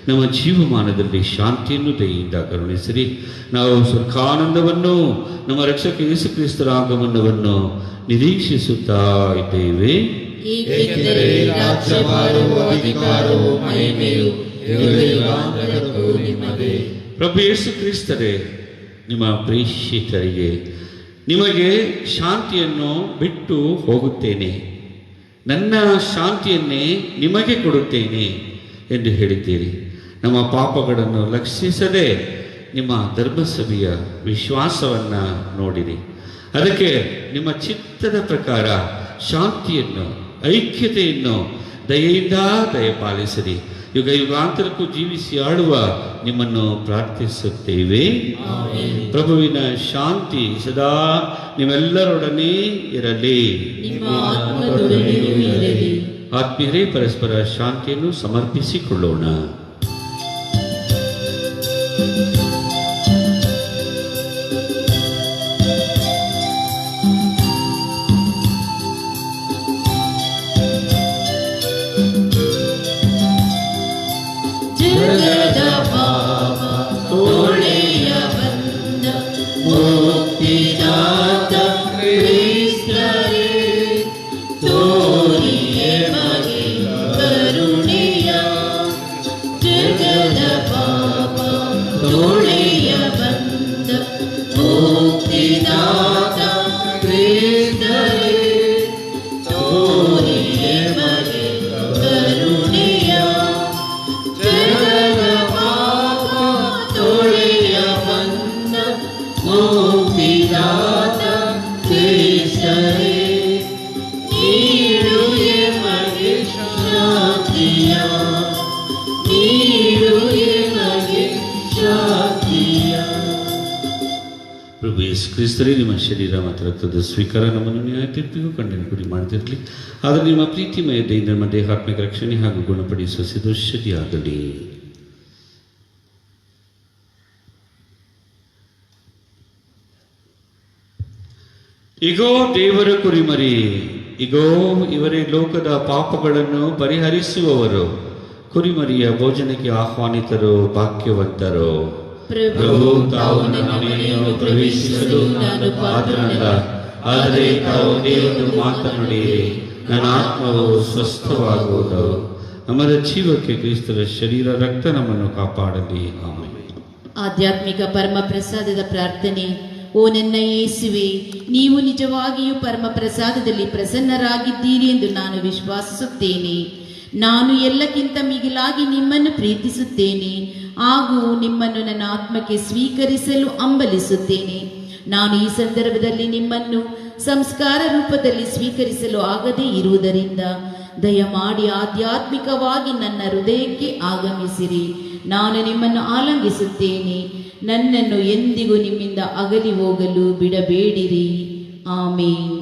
ನಮ್ಮ ಜೀವಮಾನದಲ್ಲಿ ಶಾಂತಿಯನ್ನು ದಯೆಯಿಂದ ಕರುಣಿಸಿರಿ. ನಾವು ಸುಖಾನಂದವನ್ನು ನಮ್ಮ ರಕ್ಷಕ ಯೇಸು ಕ್ರಿಸ್ತರ ಆಗಮನವನ್ನು ನಿರೀಕ್ಷಿಸುತ್ತಾ ಇದ್ದೇವೆ. ಏಕೆಂದರೆ ರಾಜ್ಯಭಾರವು, ಅಧಿಕಾರವು, ಮಹಿಮೆಯು ಯುಗಯುಗಾಂತರಕ್ಕೂ ನಿಮ್ಮದೇ. ಪ್ರಭು ಯೇಸು ಕ್ರಿಸ್ತರೇ, ನಿಮ್ಮ ಪ್ರೇಷಿತರಿಗೆ ನಿಮಗೆ ಶಾಂತಿಯನ್ನು ಬಿಟ್ಟು ಹೋಗುತ್ತೇನೆ, ನನ್ನ ಶಾಂತಿಯನ್ನೇ ನಿಮಗೆ ಕೊಡುತ್ತೇನೆ ಎಂದು ಹೇಳಿದ್ದೀರಿ. ನಮ್ಮ ಪಾಪಗಳನ್ನು ಲಕ್ಷಿಸದೆ ನಿಮ್ಮ ಧರ್ಮಸಭೆಯ ವಿಶ್ವಾಸವನ್ನು ನೋಡಿರಿ. ಅದಕ್ಕೆ ನಿಮ್ಮ ಚಿತ್ತದ ಪ್ರಕಾರ ಶಾಂತಿಯನ್ನು, ಐಕ್ಯತೆಯನ್ನು ದಯೆಯಿಂದ ದಯಪಾಲಿಸಿರಿ. ಯುಗ ಯುಗಾಂತರಕ್ಕೂ ಜೀವಿಸಿ ಆಳುವ ನಿಮ್ಮನ್ನು ಪ್ರಾರ್ಥಿಸುತ್ತೇವೆ. ಪ್ರಭುವಿನ ಶಾಂತಿ ಸದಾ ನಿಮ್ಮೆಲ್ಲರೊಡನೆ ಇರಲಿ. ಆತ್ಮೀಯರೇ, ಪರಸ್ಪರ ಶಾಂತಿಯನ್ನು ಸಮರ್ಪಿಸಿಕೊಳ್ಳೋಣ. ಜಗದ ಪಾಪ ತೋಳೆಯ ಬಂದ ಮುಕ್ತಿದಾತ ಕ್ರಿಸ್ತರೇ, ತೋರಿಯೇ ಮಗೆ ಕರುಣೆಯ. ಜಗದ ಪಾಪ ತೋಳೆಯ ಬಂದ ಮುಕ್ತಿದಾತ ಕ್ರಿಸ್ತರೇ, ತೋರಿಯೇ ಮಗೆ ಕರುಣೆಯ. ಜಗದ ಪಾಪ ತೊಳೆಯ ಬಂದ ಮುಕ್ತಿದಾತ ಕ್ರಿಸ್ತರೇ, ನೀಡು ಎಮಗೆ ಶಾಂತಿಯ, ನೀಡು ಎಮಗೆ ಶಾಂತಿಯ. ಪ್ರಭು ಯೇಸು ಕ್ರಿಸ್ತರೇ, ನಿಮ್ಮ ಶರೀರ ಮತ್ತು ರಕ್ತದ ಸ್ವೀಕಾರ ನಮ್ಮನ್ನು ನ್ಯಾಯ ತೀರ್ಪಿಗೂ ಕಂಡನ್ನು ಗುರಿ ಮಾಡದಿರಲಿ. ಆದರೆ ನಿಮ್ಮ ಪ್ರೀತಿಮಯ ದಯೆಯಿಂದ ನಮ್ಮ ದೇಹಾತ್ಮಿಕ ರಕ್ಷಣೆ ಹಾಗೂ ಗುಣಪಡಿಸುವ ಸಿದ್ಧಶಕ್ತಿಯಾಗಲಿ. ಇಗೋ ದೇವರ ಕುರಿಮರಿ, ಇಗೋ ಇವರೇ ಲೋಕದ ಪಾಪಗಳನ್ನು ಪರಿಹರಿಸುವವರು. ಕುರಿಮರಿಯ ಭೋಜನಕ್ಕೆ ಆಹ್ವಾನಿತರು ಭಾಗ್ಯವಂತರು. ಪ್ರಭು, ತಾವು ನನ್ನ ಮನೆಯನ್ನು ಪ್ರವೇಶಿಸಲು ನಾನು ಪಾತ್ರನಲ್ಲ, ಆದರೆ ತಾವು ದೇವರು ಮಾತನಾಡಿರಿ, ನನ್ನ ಆತ್ಮವು ಸ್ವಸ್ಥವಾಗುವುದು. ನಮ್ಮ ಜೀವಕ್ಕೆ ಕ್ರಿಸ್ತರ ಶರೀರ ರಕ್ತ ನಮ್ಮನ್ನು ಕಾಪಾಡಲಿ. ಆಮೆನ್. ಆಧ್ಯಾತ್ಮಿಕ ಪರಮ ಪ್ರಸಾದದ ಪ್ರಾರ್ಥನೆ. ಓ ನನ್ನ ಯೇಸುವೆ, ನೀವು ನಿಜವಾಗಿಯೂ ಪರಮ ಪ್ರಸಾದದಲ್ಲಿ ಪ್ರಸನ್ನರಾಗಿದ್ದೀರಿ ಎಂದು ನಾನು ವಿಶ್ವಾಸಿಸುತ್ತೇನೆ. ನಾನು ಎಲ್ಲಕ್ಕಿಂತ ಮಿಗಿಲಾಗಿ ನಿಮ್ಮನ್ನು ಪ್ರೀತಿಸುತ್ತೇನೆ ಹಾಗೂ ನಿಮ್ಮನ್ನು ನನ್ನ ಆತ್ಮಕ್ಕೆ ಸ್ವೀಕರಿಸಲು ಹಂಬಲಿಸುತ್ತೇನೆ. ನಾನು ಈ ಸಂದರ್ಭದಲ್ಲಿ ನಿಮ್ಮನ್ನು ಸಂಸ್ಕಾರ ರೂಪದಲ್ಲಿ ಸ್ವೀಕರಿಸಲು ಆಗದೇ ಇರುವುದರಿಂದ ದಯಮಾಡಿ ಆಧ್ಯಾತ್ಮಿಕವಾಗಿ ನನ್ನ ಹೃದಯಕ್ಕೆ ಆಗಮಿಸಿರಿ. ನಾನು ನಿಮ್ಮನ್ನು ಆಲಂಗಿಸುತ್ತೇನೆ. ನನ್ನನ್ನು ಎಂದಿಗೂ ನಿಮ್ಮಿಂದ ಅಗಲಿ ಹೋಗಲು ಬಿಡಬೇಡಿರಿ. ಆಮೇನ್.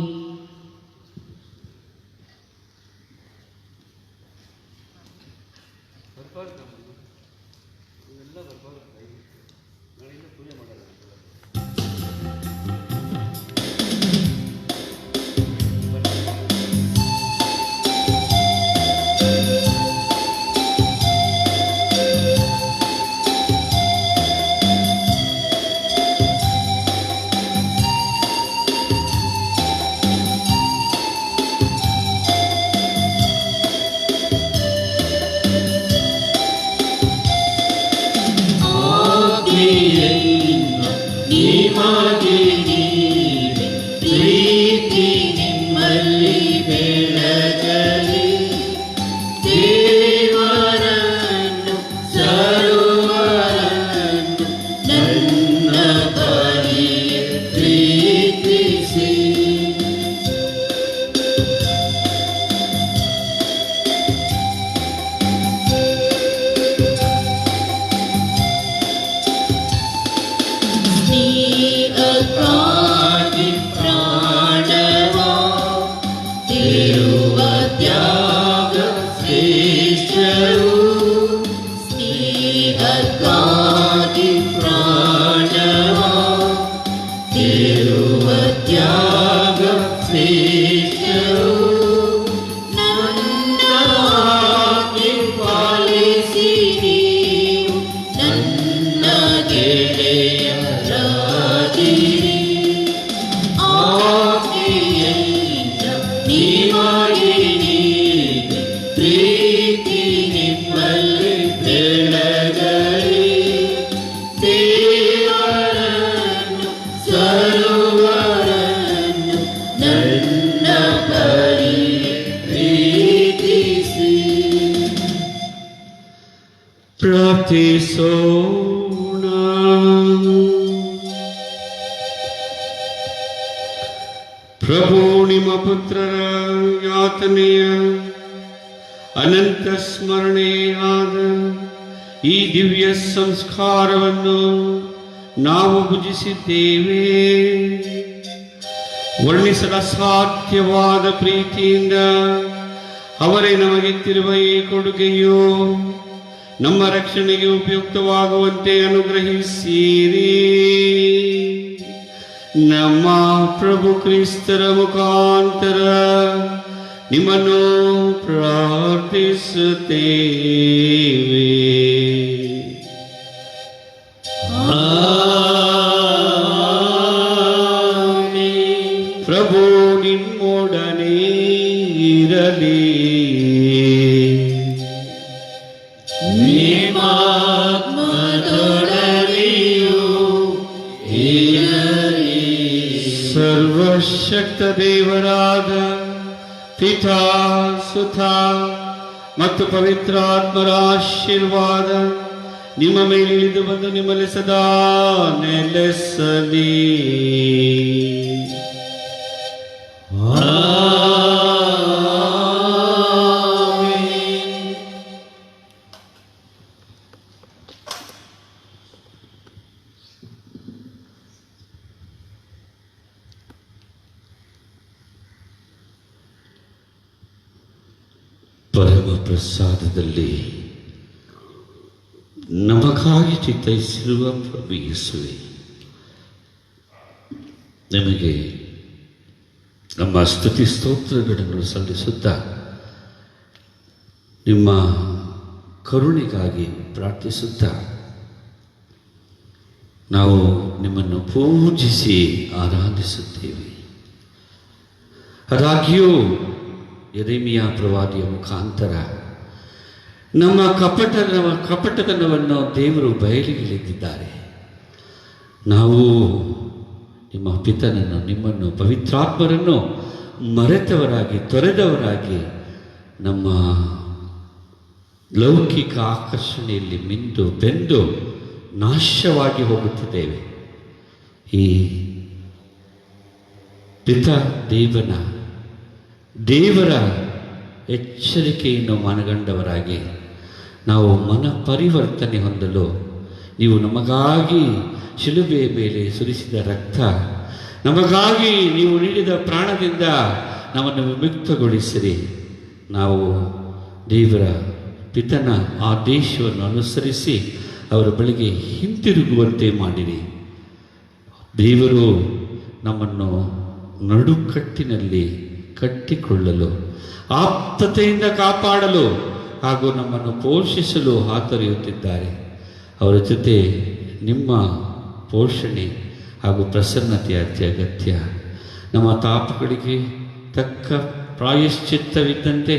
ಪ್ರೀತಿ ನಿಮ್ಮಲ್ಲಿ ಬೆಳಗಲಿ, ದೇವರನ್ನು ಸರ್ವರನ್ನು ನನ್ನ ಪರಿ ಪ್ರೀತಿಸಿ. ಪ್ರಾರ್ಥಿಸೋಣ. ಪ್ರಭು ನಿಮ್ಮ ಪುತ್ರರ ಯಾತನೆಯ ಅನಂತ ಸ್ಮರಣೆಯಾದ ಈ ದಿವ್ಯ ಸಂಸ್ಕಾರವನ್ನು ನಾವು ಭುಜಿಸಿದ್ದೇವೆ. ವರ್ಣಿಸಲು ಅಸಾಧ್ಯವಾದ ಪ್ರೀತಿಯಿಂದ ಅವರೇ ನಮಗಿತ್ತಿರುವ ಈ ಕೊಡುಗೆಯು ನಮ್ಮ ರಕ್ಷಣೆಗೆ ಉಪಯುಕ್ತವಾಗುವಂತೆ ಅನುಗ್ರಹಿಸಿರಿ. ನಮ್ಮ ಪ್ರಭು ಕ್ರಿಸ್ತರ ಮುಖಾಂತರ ನಿಮ್ಮನ್ನು ಪ್ರಾರ್ಥಿಸುತ್ತೇವೆ. ಪ್ರಭು ನಿಮ್ಮೊಡನೆ ಇರಲಿ. ಸರ್ವಶಕ್ತ ದೇವರಾದ ಪಿತಾ, ಸುತ ಮತ್ತು ಪವಿತ್ರಾತ್ಮರ ಆಶೀರ್ವಾದ ನಿಮ್ಮ ಮೇಲೆ ಇಳಿದು ಬಂದು ನಿಮ್ಮಲ್ಲಿ ಸದಾ ನೆಲೆಸಲಿ. ಪರಮ ಪ್ರಸಾದದಲ್ಲಿ ನಮಗಾಗಿ ಚಿತ್ತೈಸಿರುವ ಪ್ರಭು ಯೇಸುವೆ, ನಿಮಗೆ ನಮ್ಮ ಸ್ತುತಿ ಸ್ತೋತ್ರಗಳನ್ನು ಸಲ್ಲಿಸುತ್ತಾ ನಿಮ್ಮ ಕರುಣೆಗಾಗಿ ಪ್ರಾರ್ಥಿಸುತ್ತಾ ನಾವು ನಿಮ್ಮನ್ನು ಪೂಜಿಸಿ ಆರಾಧಿಸುತ್ತೇವೆ. ಆದಾಗ್ಯೂ ಯೆರೆಮೀಯ ಪ್ರವಾದಿಯ ಮುಖಾಂತರ ನಮ್ಮ ಕಪಟತನವನ್ನು ದೇವರು ಬಯಲಿಗಿಳಿದಿದ್ದಾರೆ. ನಾವು ನಿಮ್ಮ ಪಿತನನ್ನು, ನಿಮ್ಮನ್ನು, ಪವಿತ್ರಾತ್ಮರನ್ನು ಮರೆತವರಾಗಿ, ತೊರೆದವರಾಗಿ ನಮ್ಮ ಲೌಕಿಕ ಆಕರ್ಷಣೆಯಲ್ಲಿ ಮಿಂದು ಬೆಂದು ನಾಶವಾಗಿ ಹೋಗುತ್ತಿದ್ದೇವೆ. ಈ ದೇವರ ಎಚ್ಚರಿಕೆಯನ್ನು ಮನಗಂಡವರಾಗಿ ನಾವು ಮನ ಪರಿವರ್ತನೆ ಹೊಂದಲು ನೀವು ನಮಗಾಗಿ ಶಿಲುಬೆಯ ಮೇಲೆ ಸುರಿಸಿದ ರಕ್ತ, ನಮಗಾಗಿ ನೀವು ನೀಡಿದ ಪ್ರಾಣದಿಂದ ನಮ್ಮನ್ನು ವಿಮುಕ್ತಗೊಳಿಸಿರಿ. ನಾವು ದೇವರ ಪಿತನ ಆದೇಶವನ್ನು ಅನುಸರಿಸಿ ಅವರ ಬಳಿಗೆ ಹಿಂತಿರುಗುವಂತೆ ಮಾಡಿರಿ. ದೇವರು ನಮ್ಮನ್ನು ನಡುಕಟ್ಟಿನಲ್ಲಿ ಕಟ್ಟಿಕೊಳ್ಳಲು, ಆಪ್ತತೆಯಿಂದ ಕಾಪಾಡಲು ಹಾಗೂ ನಮ್ಮನ್ನು ಪೋಷಿಸಲು ಹಾತೊರೆಯುತ್ತಿದ್ದಾರೆ. ಅವರ ಜೊತೆ ನಿಮ್ಮ ಪೋಷಣೆ ಹಾಗೂ ಪ್ರಸನ್ನತೆ ಅತ್ಯಗತ್ಯ. ನಮ್ಮ ತಾಪಗಳಿಗೆ ತಕ್ಕ ಪ್ರಾಯಶ್ಚಿತ್ತವಿದ್ದಂತೆ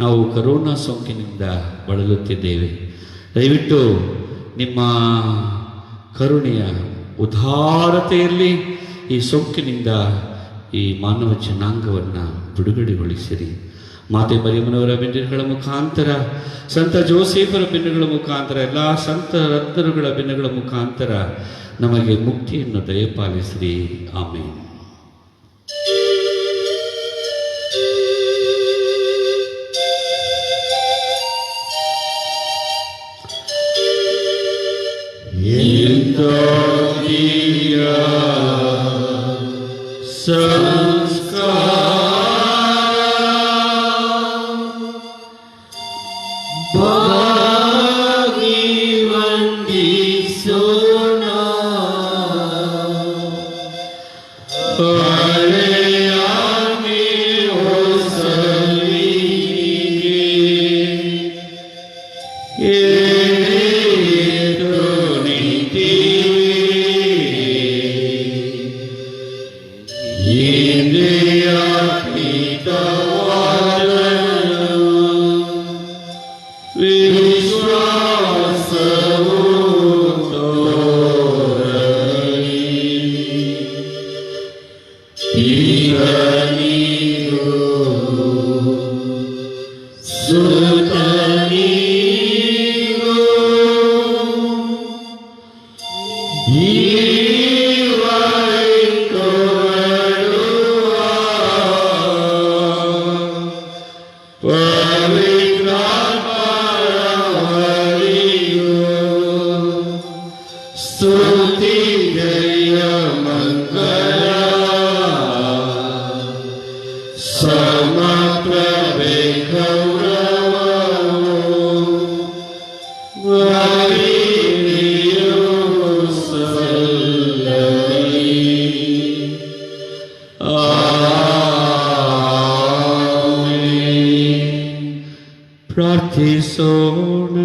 ನಾವು ಕರೋನಾ ಸೋಂಕಿನಿಂದ ಬಳಲುತ್ತಿದ್ದೇವೆ. ದಯವಿಟ್ಟು ನಿಮ್ಮ ಕರುಣೆಯ ಉದಾರತೆಯಲ್ಲಿ ಈ ಸೋಂಕಿನಿಂದ ಈ ಮಾನವ ಜನಾಂಗವನ್ನು ಬಿಡುಗಡೆಗೊಳಿಸಿರಿ. ಮಾತೆ ಮರಿಯಮ್ಮನವರ ಬೆನ್ನುಗಳ ಮುಖಾಂತರ, ಸಂತ ಜೋಸೇಫರ ಬೆನ್ನುಗಳ ಮುಖಾಂತರ, ಎಲ್ಲ ಸಂತ ರತ್ನರುಗಳ ಬೆನ್ನುಗಳ ಮುಖಾಂತರ ನಮಗೆ ಮುಕ್ತಿಯನ್ನು ದಯಪಾಲಿಸಿರಿ. ಆಮೇಲೆ ಪವಿತ್ರಾತ್ಮರವರಿಗೂ ಸ್ತುತಿ ಜಯ ಮಂಗಳ ಸಮಪ್ರಭೆ ಗೌರವವು ವರಿದಿಯು ಸಲ್ಲಲಿ. ಆಮೆನ್. ಪ್ರಾರ್ಥಿಸೋಣ.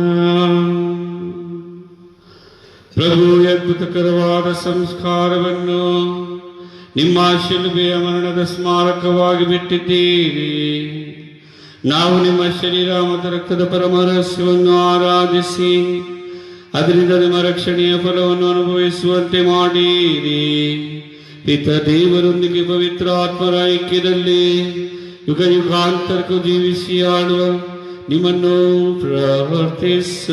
ಪ್ರಭು ಅದ್ಭುತಕರವಾದ ಸಂಸ್ಕಾರವನ್ನು ನಿಮ್ಮ ಶಿಲುಬೆಯ ಮರಣದ ಸ್ಮಾರಕವಾಗಿ ಬಿಟ್ಟಿದ್ದೀರಿ. ನಾವು ನಿಮ್ಮ ಶರೀರ ಮತ್ತು ರಕ್ತದ ಪರಮರಹಸ್ಯವನ್ನು ಆರಾಧಿಸಿ ಅದರಿಂದ ನಿಮ್ಮ ರಕ್ಷಣೆಯ ಫಲವನ್ನು ಅನುಭವಿಸುವಂತೆ ಮಾಡಿರಿ. ಪಿತ ದೇವರೊಂದಿಗೆ ಪವಿತ್ರ ಆತ್ಮರ ಐಕ್ಯದಲ್ಲಿ ಯುಗ ಯುಗಾಂತರಕ್ಕೂ ಜೀವಿಸಿ ಆಡುವ ನಿಮ್ಮನ್ನು ಪ್ರಾರ್ಥಿಸುತ್ತೇವೆ.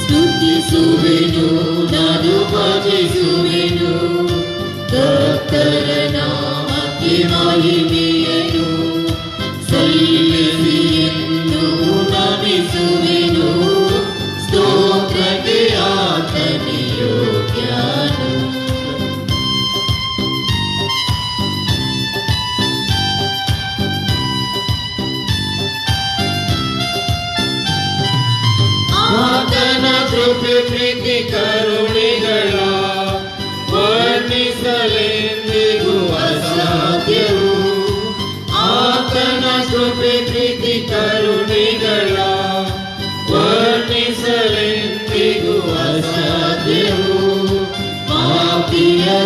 ಸ್ತುತಿಸುವೆನು, ನಾನು ಭಜಿಸುವೆನು ಕರ್ತನ ನಾಮಕ್ಕೆ ಮಹಿಮೆಯನ್ನು ಸಲ್ಲಿಸಿ ಎಂದು ನಮಿಸುವೆನು. ಸ್ತೋತ್ರಕ್ಕೆ ಆತನೇ ಯೋಗ್ಯನು. ಆತನ ಕೃಪೆ ಪ್ರೀತಿ ಕರುಣೆಗಳ ವರ್ಣಿಸಲೆಂದಿಗೂ ಅಸಾಧ್ಯವು. ಆತನ ಕೃಪೆ ಪ್ರೀತಿ ಕರುಣೆಗಳ ವರ್ಣಿಸಲೆಂದಿಗೂ ಅಸಾಧ್ಯವು. ಪಾಪಿಯದೆನ್ನನ್ನು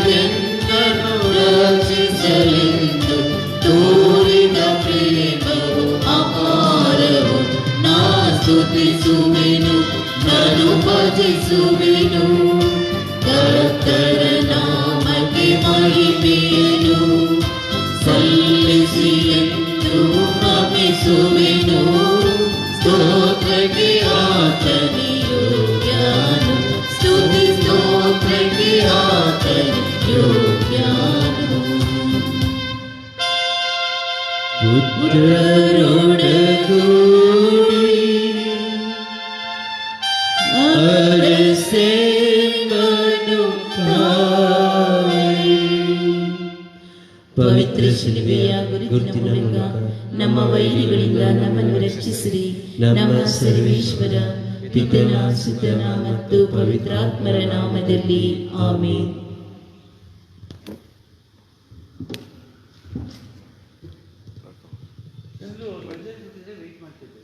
ರಕ್ಷಿಸಲೆಂದು ತೋರಿದ ಪ್ರೇಮವು ಅಪಾರವು. ನಾ ಸ್ತುತಿಸುವೆನು, ನಾನು ಭಜಿಸುವೆನು ಕರ್ತನ ನಾಮಕ್ಕೆ ಮಹಿಮೆಯನ್ನು ಸಲ್ಲಿಸಿ ಎಂದು ನಮಿಸುವೆನು. ಸ್ತೋತ್ರಕ್ಕೆ ಆತನೇ ಯೋಗ್ಯನು. ಸ್ತುತಿ ಸ್ತೋತ್ರಕ್ಕೆ ಆತನೇ ಯೋಗ್ಯನು. ಪುತ್ರರೊಡಗೂಡಿ ಅರಸೇಮನು ತಾಯಿ. ಪವಿತ್ರ ಶಿಲುಬೆಯ ಗುರುತಿನ ಮೂಲಕ ನಮ್ಮ ವೈರಿಗಳಿಂದ ನಮ್ಮನ್ನು ರಕ್ಷಿಸಿರಿ. ನಮ್ಮ ಸರ್ವೇಶ್ವರ ಪಿತನ ಸುತನ ಮತ್ತು ಪವಿತ್ರಾತ್ಮರ ನಾಮದಲ್ಲಿ ಆಮೆನ್. ವೆಯ್ಟ್ ಮಾಡ್ತಿದ್ದೆ.